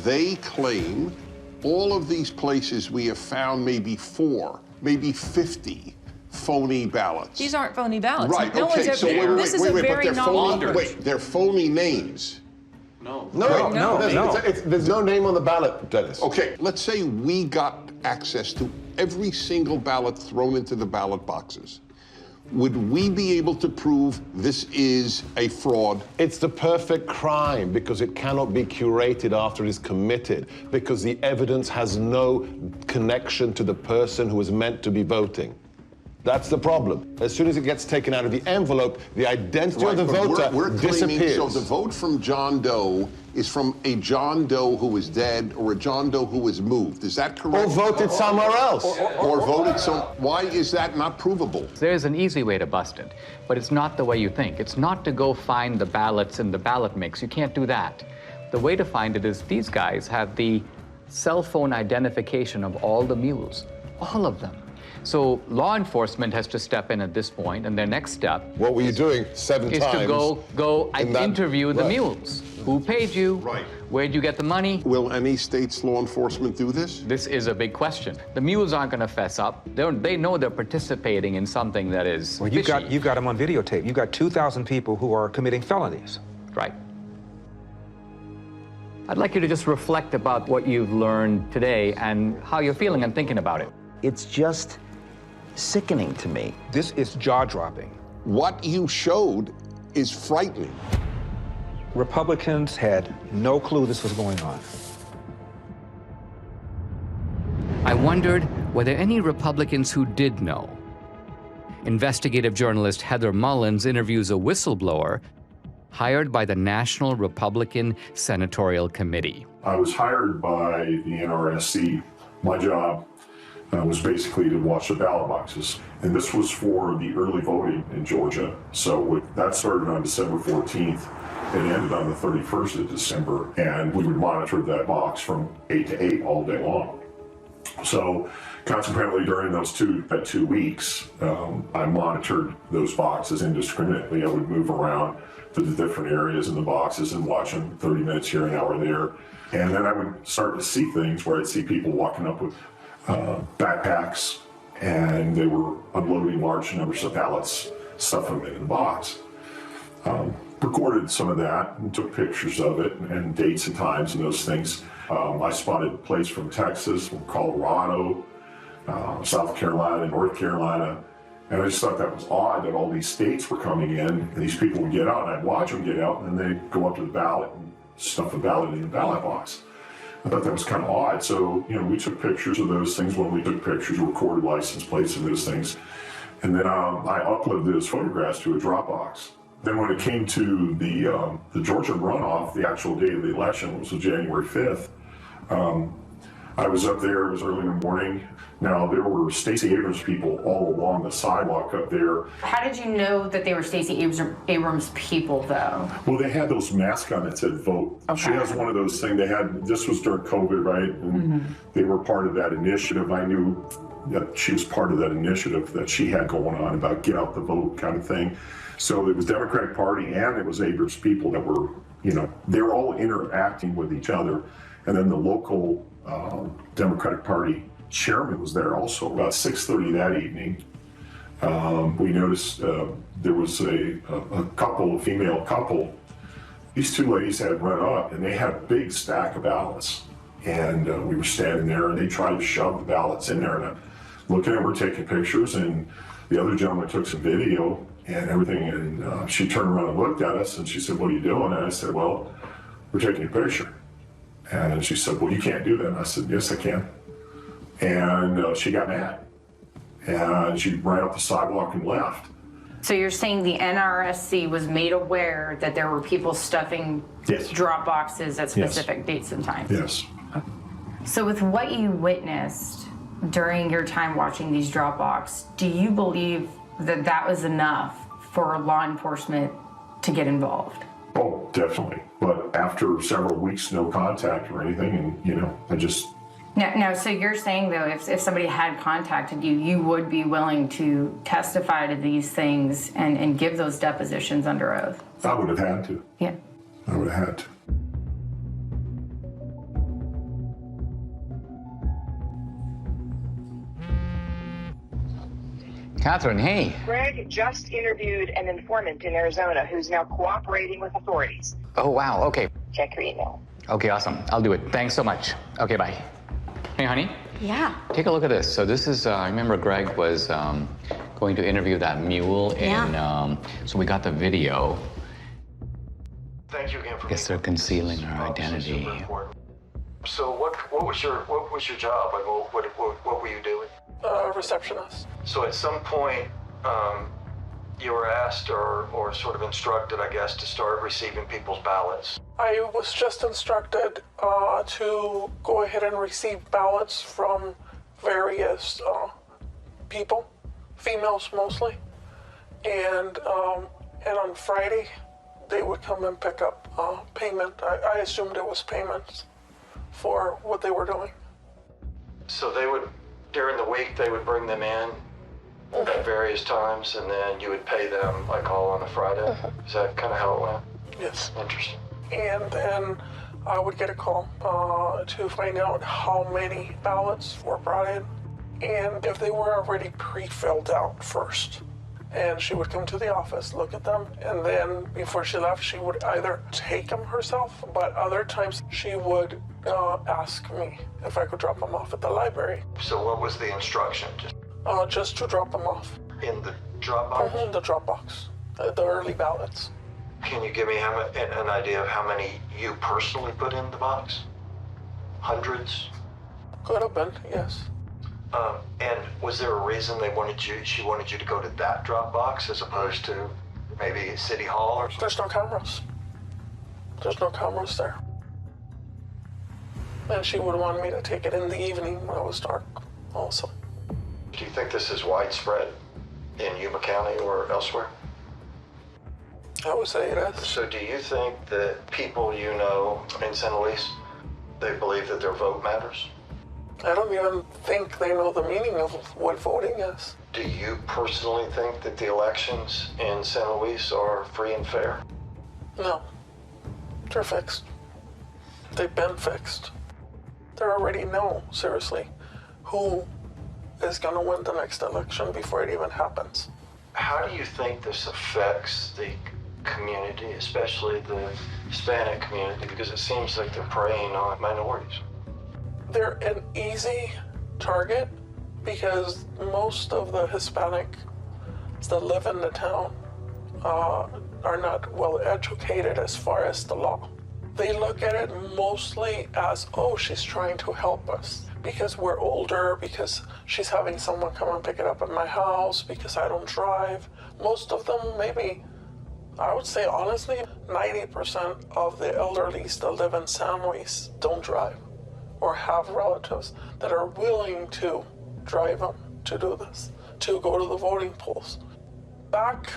They claim all of these places we have found maybe 4, maybe 50 phony ballots. These aren't phony ballots. Right, No okay, one's so ever, this is a very novel... they're phony names. No. There's no name on the ballot, Dennis. Okay, let's say we got access to every single ballot thrown into the ballot boxes. Would we be able to prove this is a fraud? It's the perfect crime because it cannot be curated after it is committed, because the evidence has no connection to the person who is meant to be voting. That's the problem. As soon as it gets taken out of the envelope, the identity of the voter we're claiming, disappears. So the vote from John Doe is from a John Doe who is dead or a John Doe who is moved. Is that correct? Or voted somewhere else. Or voted why is that not provable? There's an easy way to bust it, but it's not the way you think. It's not to go find the ballots in the ballot mix. You can't do that. The way to find it is these guys have the cell phone identification of all the mules, all of them. So law enforcement has to step in at this point, and their next step... What were you doing 7 is times? To go interview the mules. Who paid you? Right. Where'd you get the money? Will any state's law enforcement do this? This is a big question. The mules aren't going to fess up. They know they're participating in something that is Well, you've got them on videotape. You've got 2,000 people who are committing felonies. Right. I'd like you to just reflect about what you've learned today and how you're feeling and thinking about it. It's just sickening to me. This is jaw-dropping. What you showed is frightening. Republicans had no clue this was going on. I wondered, were there any Republicans who did know? Investigative journalist Heather Mullins interviews a whistleblower hired by the National Republican Senatorial Committee. I was hired by the NRSC. My job was basically to watch the ballot boxes. And this was for the early voting in Georgia. So that started on December 14th. It ended on the 31st of December. And we would monitor that box from 8 to 8 all day long. So consequently, during those two weeks, I monitored those boxes indiscriminately. I would move around to the different areas in the boxes and watch them 30 minutes here, an hour there. And then I would start to see things where I'd see people walking up with backpacks, and they were unloading large numbers of pallets, stuffing them in the box. Recorded some of that and took pictures of it and dates and times and those things. I spotted plates from Texas, from Colorado, South Carolina, North Carolina, and I just thought that was odd that all these states were coming in and these people would get out, and I'd watch them get out, and then they'd go up to the ballot and stuff the ballot in the ballot box. I thought that was kind of odd. So, we took pictures of those things when we took pictures, recorded license plates and those things. And then I uploaded those photographs to a Dropbox. Then when it came to the Georgia runoff, the actual day of the election, which was January 5th, I was up there, it was early in the morning. Now, there were Stacey Abrams people all along the sidewalk up there. How did you know that they were Stacey Abrams people, though? Well, they had those masks on that said vote. Okay. She has one of those things this was during COVID, right? And they were part of that initiative. I knew that she was part of that initiative that she had going on about get out the vote kind of thing. So it was Democratic Party and it was Abrams people that were, they were all interacting with each other. And then the local Democratic Party chairman was there also about 6:30 that evening. We noticed there was a female couple. These two ladies had run up and they had a big stack of ballots. And we were standing there and they tried to shove the ballots in there. And I'm looking at her, taking pictures, and the other gentleman took some video and everything. And she turned around and looked at us and she said, "What are you doing?" And I said, "Well, we're taking a picture." And she said, "Well, you can't do that." And I said, "Yes, I can." And she got mad. And she ran up the sidewalk and left. So you're saying the NRSC was made aware that there were people stuffing drop boxes at specific dates and times? Yes. So with what you witnessed during your time watching these drop boxes, do you believe that that was enough for law enforcement to get involved? Oh, definitely. But after several weeks, no contact or anything, and I just... Now, so you're saying, though, if somebody had contacted you, you would be willing to testify to these things and give those depositions under oath? I would have had to. Yeah. I would have had to. Catherine, hey. Greg just interviewed an informant in Arizona who's now cooperating with authorities. Oh, wow. Okay. Check your email. Okay, awesome. I'll do it. Thanks so much. Okay, bye. Hey, honey. Yeah. Take a look at this. So this is, I remember Greg was going to interview that mule, and so we got the video. Thank you again for. I guess they're concealing her identity. So what was your job? Like, what were you doing? Receptionist. So at some point, you were asked or sort of instructed, I guess, to start receiving people's ballots. I was just instructed to go ahead and receive ballots from various people, females mostly, and on Friday they would come and pick up payment. I assumed it was payments for what they were doing. So they would, during the week, they would bring them in at various times, and then you would pay them like all on a Friday. Is that kind of how it went? Yes. Interesting. And then I would get a call to find out how many ballots were brought in and if they were already pre-filled out first. And she would come to the office, look at them, and then before she left, she would either take them herself, but other times she would ask me if I could drop them off at the library. So what was the instruction? Just to drop them off. In the drop box? In the drop box, the early ballots. Can you give me an idea of how many you personally put in the box? Hundreds? Could have been, yes. And was there a reason she wanted you to go to that drop box as opposed to maybe City Hall or something? There's no cameras. There's no cameras there. And she would want me to take it in the evening when it was dark also. Do you think this is widespread in Yuma County or elsewhere? I would say it is. So do you think that people you know in St. Luis, they believe that their vote matters? I don't even think they know the meaning of what voting is. Do you personally think that the elections in San Luis are free and fair? No. They're fixed. They've been fixed. They already know, seriously, who is going to win the next election before it even happens. How do you think this affects the community, especially the Hispanic community? Because it seems like they're preying on minorities. They're an easy target because most of the Hispanics that live in the town are not well educated as far as the law. They look at it mostly as, oh, she's trying to help us because we're older, because she's having someone come and pick it up at my house, because I don't drive. Most of them, maybe, I would say honestly, 90% of the elderlies that live in San Luis don't drive or have relatives that are willing to drive them to do this, to go to the voting polls. Back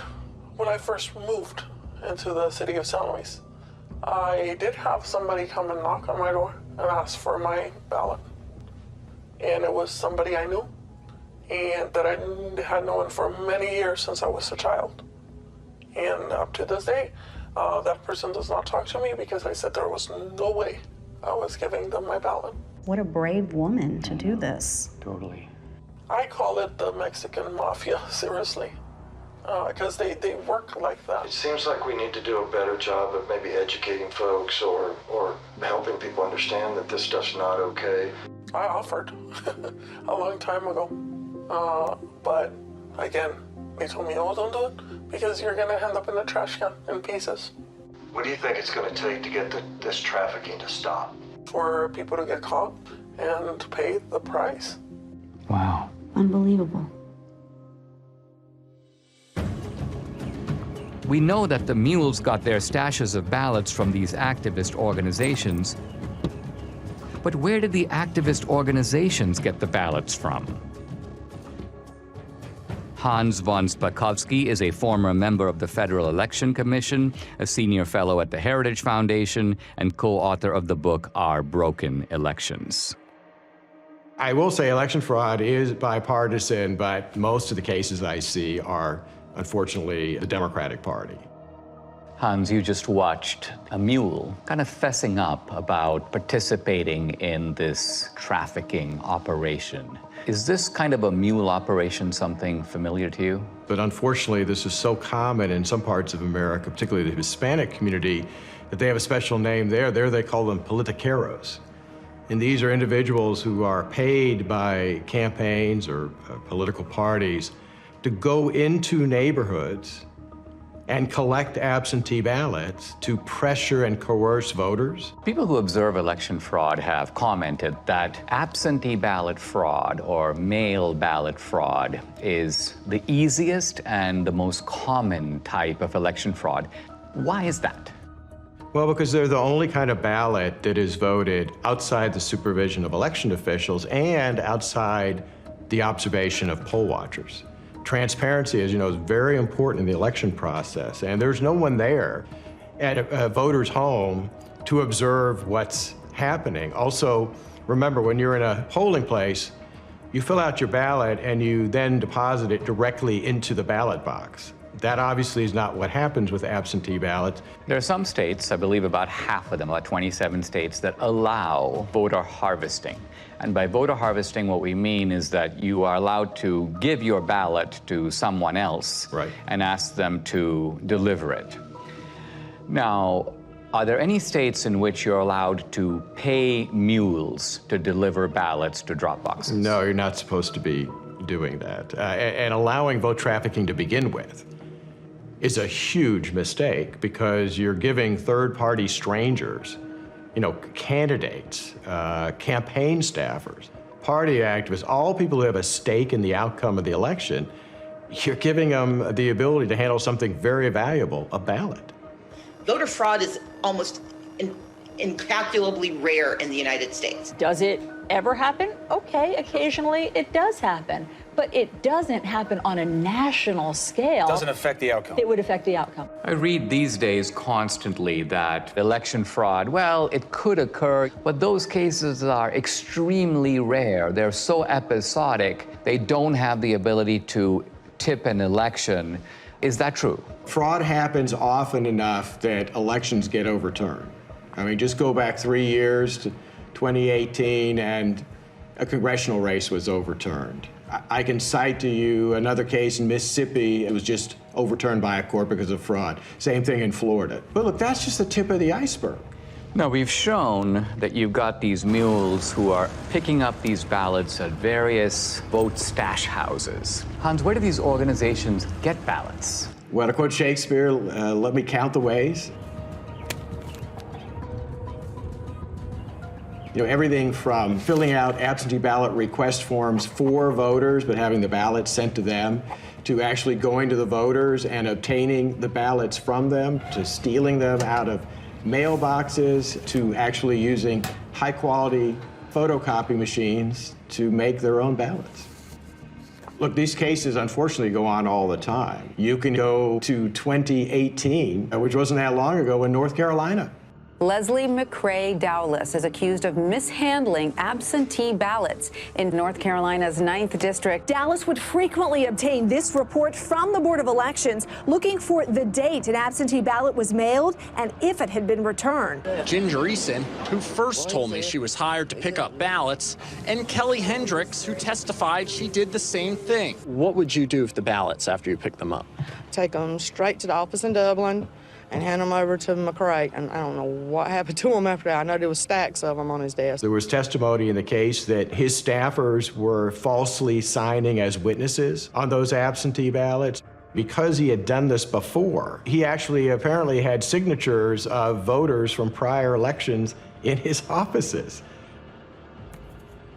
when I first moved into the city of San Luis, I did have somebody come and knock on my door and ask for my ballot. And it was somebody I knew and that I had known for many years since I was a child. And up to this day, that person does not talk to me because I said there was no way I was giving them my ballot. What a brave woman to do this. Totally. I call it the Mexican mafia, seriously, because they work like that. It seems like we need to do a better job of maybe educating folks or helping people understand that this stuff's not okay. I offered a long time ago, but again, they told me, oh, don't do it because you're gonna end up in the trash can in pieces. What do you think it's going to take to get this trafficking to stop? For people to get caught and to pay the price. Wow. Unbelievable. We know that the Mules got their stashes of ballots from these activist organizations. But where did the activist organizations get the ballots from? Hans von Spakovsky is a former member of the Federal Election Commission, a senior fellow at the Heritage Foundation, and co-author of the book Our Broken Elections. I will say election fraud is bipartisan, but most of the cases I see are, unfortunately, the Democratic Party. Hans, you just watched a mule kind of fessing up about participating in this trafficking operation. Is this kind of a mule operation something familiar to you? But unfortunately, this is so common in some parts of America, particularly the Hispanic community, that they have a special name there. There they call them politiqueros. And these are individuals who are paid by campaigns or political parties to go into neighborhoods and collect absentee ballots to pressure and coerce voters. People who observe election fraud have commented that absentee ballot fraud or mail ballot fraud is the easiest and the most common type of election fraud. Why is that? Well, because they're the only kind of ballot that is voted outside the supervision of election officials and outside the observation of poll watchers. Transparency, as you know, is very important in the election process, and there's no one there at a voter's home to observe what's happening. Also, remember, when you're in a polling place, you fill out your ballot and you then deposit it directly into the ballot box. That obviously is not what happens with absentee ballots. There are some states, I believe about half of them, about 27 states, that allow voter harvesting. And by voter harvesting, what we mean is that you are allowed to give your ballot to someone else and ask them to deliver it. Now, are there any states in which you're allowed to pay mules to deliver ballots to drop boxes? No, you're not supposed to be doing that. And allowing vote trafficking to begin with is a huge mistake because you're giving third-party strangers, you know, candidates, campaign staffers, party activists, all people who have a stake in the outcome of the election, you're giving them the ability to handle something very valuable, a ballot. Voter fraud is almost incalculably rare in the United States. Does it ever happen? Okay, occasionally it does happen, but it doesn't happen on a national scale. Doesn't affect the outcome. It would affect the outcome. I read these days constantly that election fraud, well, it could occur, but those cases are extremely rare. They're so episodic, they don't have the ability to tip an election. Is that true? Fraud happens often enough that elections get overturned. I mean, just go back 3 years to 2018 and a congressional race was overturned. I can cite to you another case in Mississippi. It was just overturned by a court because of fraud. Same thing in Florida. But look, that's just the tip of the iceberg. Now, we've shown that you've got these mules who are picking up these ballots at various vote stash houses. Hans, where do these organizations get ballots? Well, to quote Shakespeare, let me count the ways. You know, everything from filling out absentee ballot request forms for voters, but having the ballots sent to them, to actually going to the voters and obtaining the ballots from them, to stealing them out of mailboxes, to actually using high-quality photocopy machines to make their own ballots. Look, these cases unfortunately go on all the time. You can go to 2018, which wasn't that long ago, in North Carolina. Leslie McCrae Dowless is accused of mishandling absentee ballots in North Carolina's 9th District. Dowless would frequently obtain this report from the Board of Elections, looking for the date an absentee ballot was mailed and if it had been returned. Ginger Eason, who first told me she was hired to pick up ballots, and Kelly Hendricks, who testified she did the same thing. What would you do with the ballots after you picked them up? Take them straight to the office in Dublin and hand them over to McCrae. And I don't know what happened to him after that. I know there was stacks of them on his desk. There was testimony in the case that his staffers were falsely signing as witnesses on those absentee ballots. Because he had done this before, he actually apparently had signatures of voters from prior elections in his offices.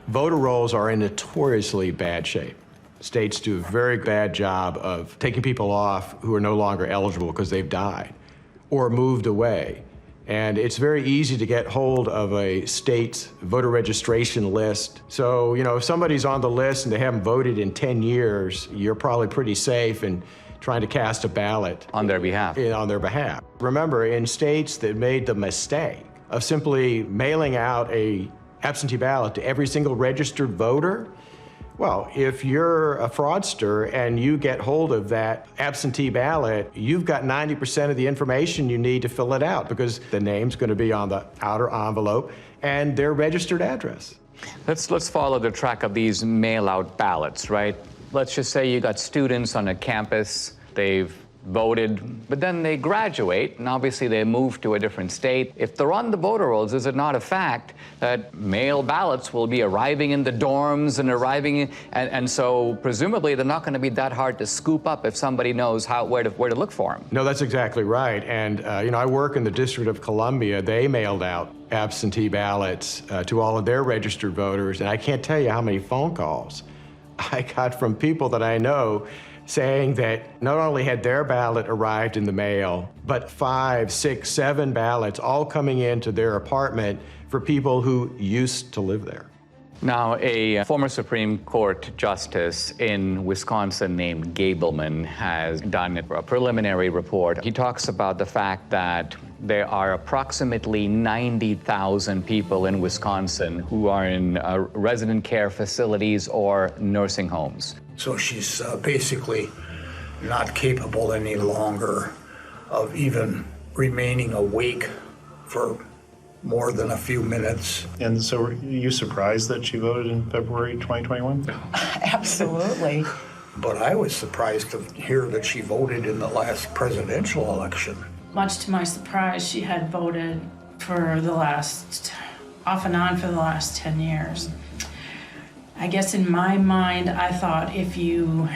Voter rolls are in notoriously bad shape. States do a very bad job of taking people off who are no longer eligible because they've died or moved away. And it's very easy to get hold of a state's voter registration list. So, you know, if somebody's on the list and they haven't voted in 10 years, you're probably pretty safe in trying to cast a ballot on their behalf. Remember, in states that made the mistake of simply mailing out a absentee ballot to every single registered voter, well, if you're a fraudster and you get hold of that absentee ballot, you've got 90% of the information you need to fill it out because the name's going to be on the outer envelope and their registered address. Let's follow the track of these mail-out ballots, right? Let's just say you got students on a campus, they've voted, but then they graduate, and obviously they move to a different state. If they're on the voter rolls, is it not a fact that mail ballots will be arriving in the dorms and arriving, and so presumably they're not going to be that hard to scoop up if somebody knows where to look for them? No, that's exactly right. And you know, I work in the District of Columbia. They mailed out absentee ballots to all of their registered voters, and I can't tell you how many phone calls I got from people that I know saying that not only had their ballot arrived in the mail, but 5, 6, 7 ballots all coming into their apartment for people who used to live there. Now, a former Supreme Court justice in Wisconsin named Gableman has done a preliminary report. He talks about the fact that there are approximately 90,000 people in Wisconsin who are in resident care facilities or nursing homes. So she's basically not capable any longer of even remaining awake for more than a few minutes. And so are you surprised that she voted in February 2021? Absolutely. But I was surprised to hear that she voted in the last presidential election. Much to my surprise, she had voted for off and on for the last 10 years. I guess in my mind, I thought if you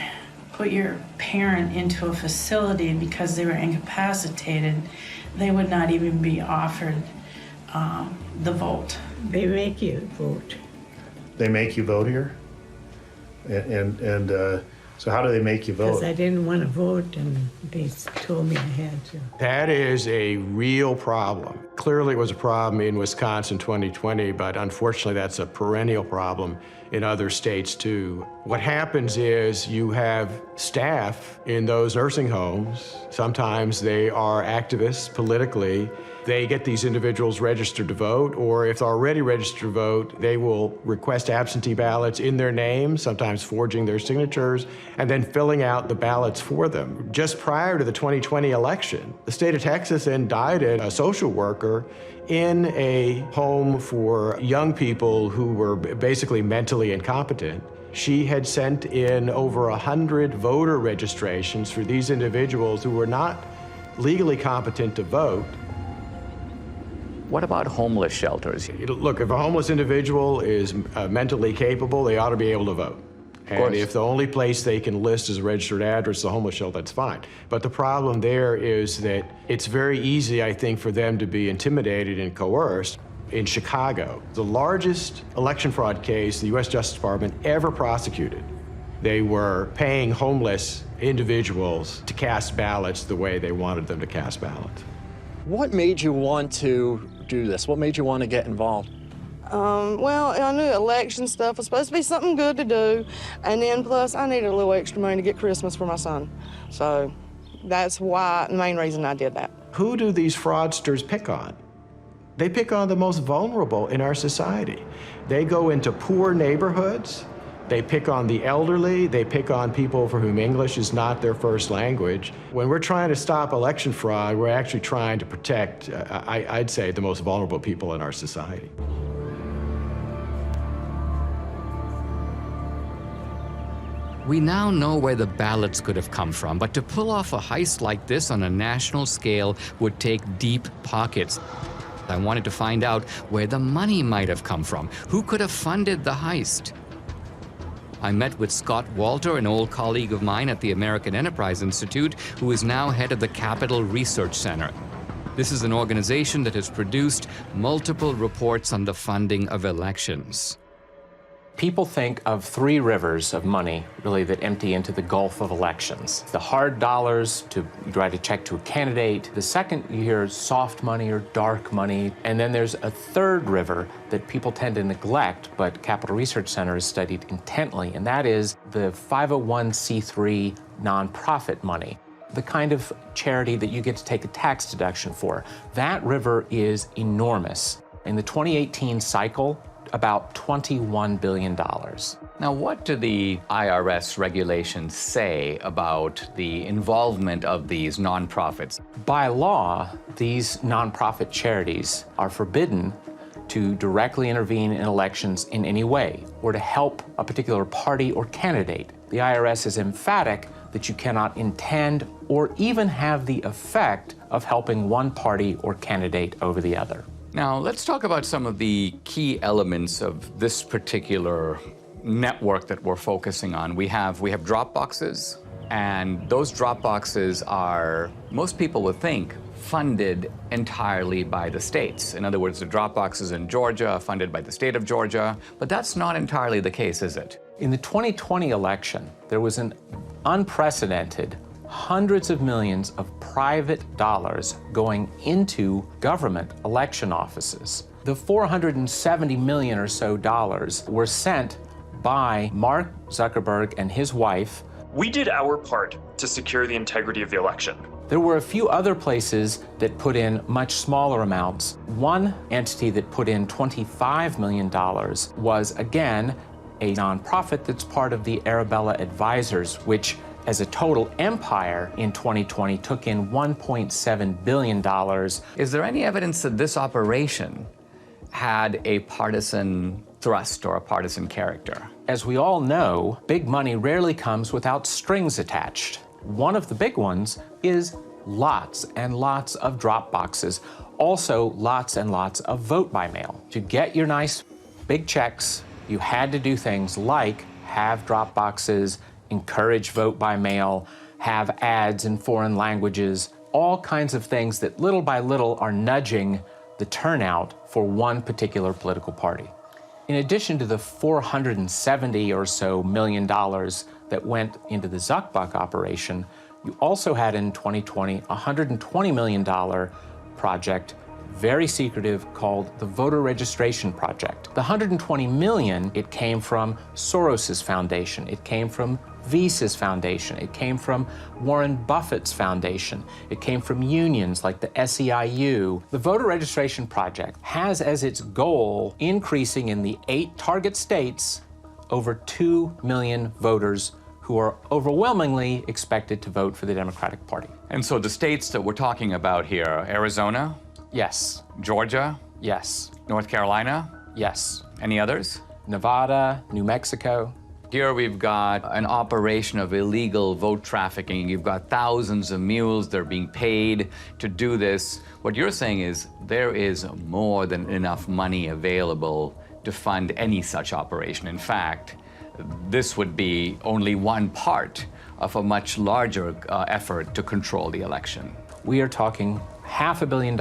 put your parent into a facility because they were incapacitated, they would not even be offered the vote. They make you vote. They make you vote here? And So how do they make you Because vote? I didn't want to vote, and they told me I had to. That is a real problem. Clearly it was a problem in Wisconsin 2020, but unfortunately that's a perennial problem in other states too. What happens is you have staff in those nursing homes. Sometimes they are activists politically. They get these individuals registered to vote, or if they're already registered to vote, they will request absentee ballots in their name, sometimes forging their signatures, and then filling out the ballots for them. Just prior to the 2020 election, the state of Texas indicted a social worker in a home for young people who were basically mentally incompetent. She had sent in over 100 voter registrations for these individuals who were not legally competent to vote. What about homeless shelters? Look, if a homeless individual is mentally capable, they ought to be able to vote. And if the only place they can list as a registered address is a homeless shelter, that's fine. But the problem there is that it's very easy, I think, for them to be intimidated and coerced. In Chicago, the largest election fraud case the U.S. Justice Department ever prosecuted, they were paying homeless individuals to cast ballots the way they wanted them to cast ballots. What made you want to do this? What made you want to get involved? Well, I knew election stuff was supposed to be something good to do, and then plus I needed a little extra money to get Christmas for my son. So that's why, the main reason I did that. Who do these fraudsters pick on? They pick on the most vulnerable in our society. They go into poor neighborhoods, they pick on the elderly, they pick on people for whom English is not their first language. When we're trying to stop election fraud, we're actually trying to protect, I'd say, the most vulnerable people in our society. We now know where the ballots could have come from, but to pull off a heist like this on a national scale would take deep pockets. I wanted to find out where the money might have come from. Who could have funded the heist? I met with Scott Walter, an old colleague of mine at the American Enterprise Institute, who is now head of the Capital Research Center. This is an organization that has produced multiple reports on the funding of elections. People think of three rivers of money, really, that empty into the gulf of elections. The hard dollars to write a check to a candidate. The second you hear soft money or dark money. And then there's a third river that people tend to neglect, but Capital Research Center has studied intently, and that is the 501c3 nonprofit money. The kind of charity that you get to take a tax deduction for. That river is enormous. In the 2018 cycle, about $21 billion. Now, what do the IRS regulations say about the involvement of these nonprofits? By law, these nonprofit charities are forbidden to directly intervene in elections in any way or to help a particular party or candidate. The IRS is emphatic that you cannot intend or even have the effect of helping one party or candidate over the other. Now, let's talk about some of the key elements of this particular network that we're focusing on. We have drop boxes, and those drop boxes are, most people would think, funded entirely by the states. In other words, the drop boxes in Georgia are funded by the state of Georgia, but that's not entirely the case, is it? In the 2020 election, there was an unprecedented hundreds of millions of private dollars going into government election offices. The $470 million or so dollars were sent by Mark Zuckerberg and his wife. We did our part to secure the integrity of the election. There were a few other places that put in much smaller amounts. One entity that put in $25 million was, again, a nonprofit that's part of the Arabella Advisors, which as a total empire in 2020 took in $1.7 billion. Is there any evidence that this operation had a partisan thrust or a partisan character? As we all know, big money rarely comes without strings attached. One of the big ones is lots and lots of drop boxes. Also, lots and lots of vote by mail. To get your nice big checks, you had to do things like have drop boxes, encourage vote by mail, have ads in foreign languages, all kinds of things that little by little are nudging the turnout for one particular political party. In addition to the $470 or so million that went into the Zuckbuck operation, you also had in 2020 a $120 million project, very secretive, called the Voter Registration Project. The $120 million, it came from Soros's foundation, it came from Visa's foundation, it came from Warren Buffett's foundation, it came from unions like the SEIU. The Voter Registration Project has as its goal increasing in the 8 target states over 2 million voters who are overwhelmingly expected to vote for the Democratic Party. And so the states that we're talking about here, Arizona? Yes. Georgia? Yes. North Carolina? Yes. Any others? Nevada, New Mexico. Here we've got an operation of illegal vote trafficking. You've got thousands of mules. They're being paid to do this. What you're saying is there is more than enough money available to fund any such operation. In fact, this would be only one part of a much larger effort to control the election. We are talking $500 million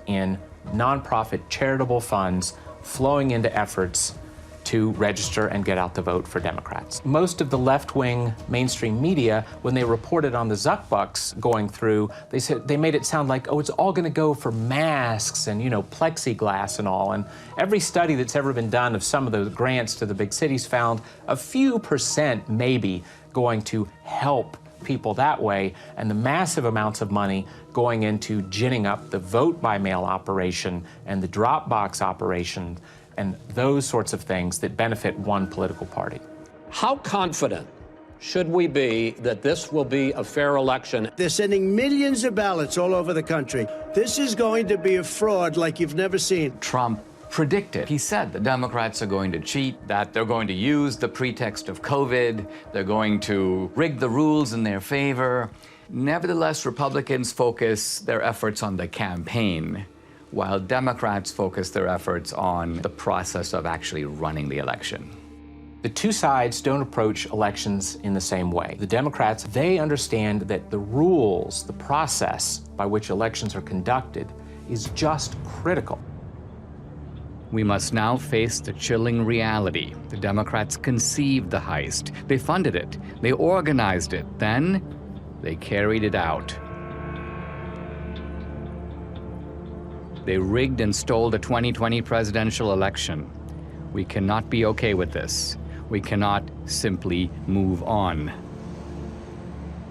in nonprofit charitable funds flowing into efforts to register and get out the vote for Democrats. Most of the left-wing mainstream media, when they reported on the Zuckbucks going through, they made it sound like, oh, it's all gonna go for masks and, you know, plexiglass and all. And every study that's ever been done of some of the grants to the big cities found a few percent maybe going to help people that way, and the massive amounts of money going into ginning up the vote-by-mail operation and the drop box operation and those sorts of things that benefit one political party. How confident should we be that this will be a fair election? They're sending millions of ballots all over the country. This is going to be a fraud like you've never seen. Trump predicted. He said the Democrats are going to cheat, that they're going to use the pretext of COVID, they're going to rig the rules in their favor. Nevertheless, Republicans focus their efforts on the campaign, while Democrats focus their efforts on the process of actually running the election. The two sides don't approach elections in the same way. The Democrats, they understand that the rules, the process by which elections are conducted is just critical. We must now face the chilling reality. The Democrats conceived the heist. They funded it. They organized it. Then they carried it out. They rigged and stole the 2020 presidential election. We cannot be okay with this. We cannot simply move on.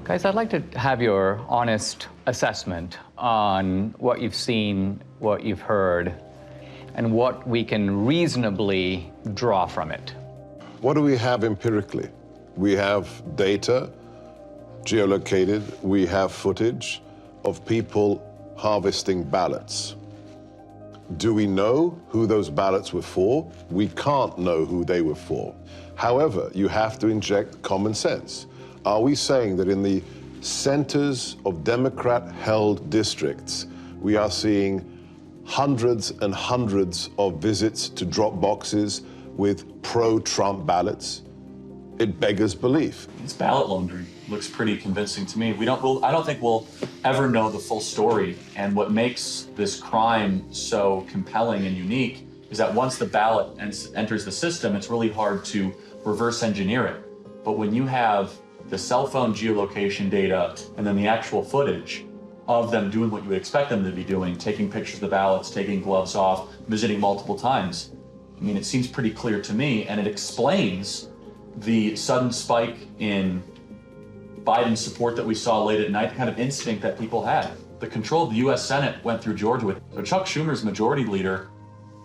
Guys, I'd like to have your honest assessment on what you've seen, what you've heard, and what we can reasonably draw from it. What do we have empirically? We have data, geolocated, we have footage of people harvesting ballots. Do we know who those ballots were for? We can't know who they were for. However, you have to inject common sense. Are we saying that in the centers of Democrat-held districts, we are seeing hundreds and hundreds of visits to drop boxes with pro-Trump ballots? It beggars belief. It's ballot laundering. Looks pretty convincing to me. I don't think we'll ever know the full story. And what makes this crime so compelling and unique is that once the ballot enters the system, it's really hard to reverse engineer it. But when you have the cell phone geolocation data and then the actual footage of them doing what you would expect them to be doing, taking pictures of the ballots, taking gloves off, visiting multiple times, I mean, it seems pretty clear to me, and it explains the sudden spike in Biden's support that we saw late at night, the kind of instinct that people had. The control of the U.S. Senate went through Georgia with. So Chuck Schumer's majority leader,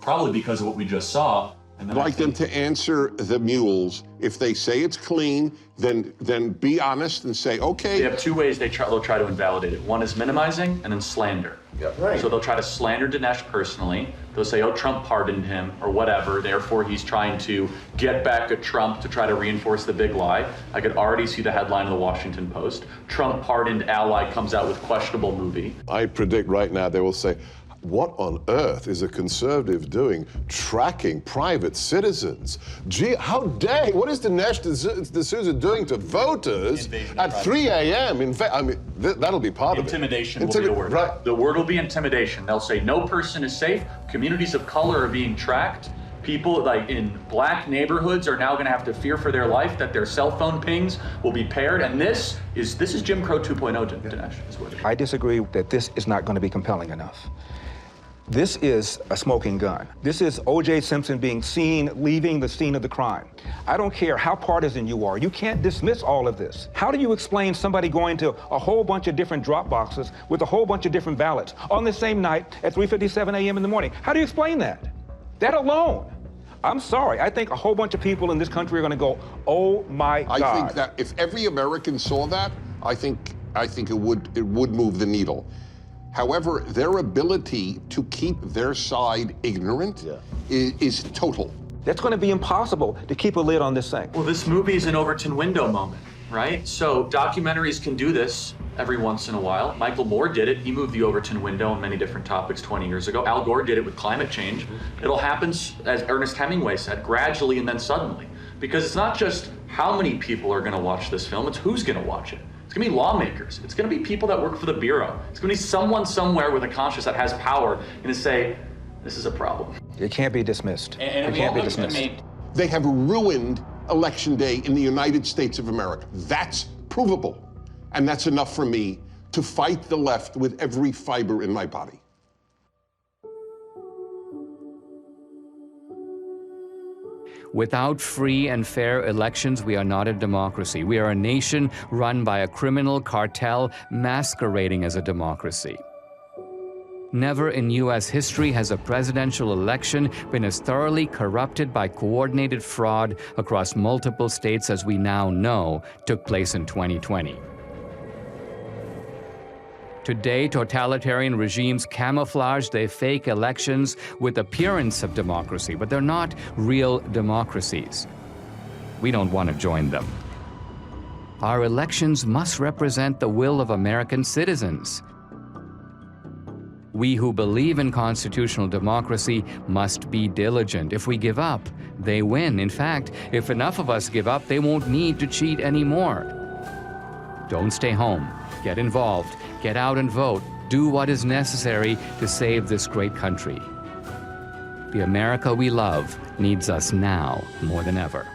probably because of what we just saw. And then I'd like them to answer the mules. If they say it's clean, then be honest and say, okay. They have two ways they'll try to invalidate it. One is minimizing and then slander. Yeah, right. So they'll try to slander Dinesh personally. They'll say, oh, Trump pardoned him or whatever. Therefore, he's trying to get back at Trump to try to reinforce the big lie. I could already see the headline of the Washington Post. Trump pardoned ally comes out with questionable movie. I predict right now they will say, what on earth is a conservative doing tracking private citizens? Gee, how dare, what is Dinesh D'Souza doing to voters at 3 a.m.? In fact, I mean, that'll be part of it. Intimidation will be the word. Right. The word will be intimidation. They'll say no person is safe, communities of color are being tracked, People like in black neighborhoods are now going to have to fear for their life that their cell phone pings will be paired. And this is Jim Crow 2.0, Dinesh. Is what it is. I disagree that this is not going to be compelling enough. This is a smoking gun. This is O.J. Simpson being seen leaving the scene of the crime. I don't care how partisan you are. You can't dismiss all of this. How do you explain somebody going to a whole bunch of different drop boxes with a whole bunch of different ballots on the same night at 3:57 a.m. in the morning? How do you explain that? That alone. I'm sorry. I think a whole bunch of people in this country are going to go, oh my God. I think that if every American saw that, I think it would move the needle. However, their ability to keep their side ignorant is total. That's going to be impossible to keep a lid on this thing. Well, this movie is an Overton window moment, right? So documentaries can do this every once in a while. Michael Moore did it. He moved the Overton window on many different topics 20 years ago. Al Gore did it with climate change. It'll happen, as Ernest Hemingway said, gradually and then suddenly. Because it's not just how many people are going to watch this film, it's who's going to watch it. It's going to be lawmakers. It's going to be people that work for the Bureau. It's going to be someone somewhere with a conscience that has power and to say, this is a problem. It can't be dismissed. And it can't be dismissed. They have ruined Election Day in the United States of America. That's provable. And that's enough for me to fight the left with every fiber in my body. Without free and fair elections, we are not a democracy. We are a nation run by a criminal cartel masquerading as a democracy. Never in U.S. history has a presidential election been as thoroughly corrupted by coordinated fraud across multiple states as we now know took place in 2020. Today, totalitarian regimes camouflage their fake elections with appearance of democracy, but they're not real democracies. We don't want to join them. Our elections must represent the will of American citizens. We who believe in constitutional democracy must be diligent. If we give up, they win. In fact, if enough of us give up, they won't need to cheat anymore. Don't stay home. Get involved. Get out and vote. Do what is necessary to save this great country. The America we love needs us now more than ever.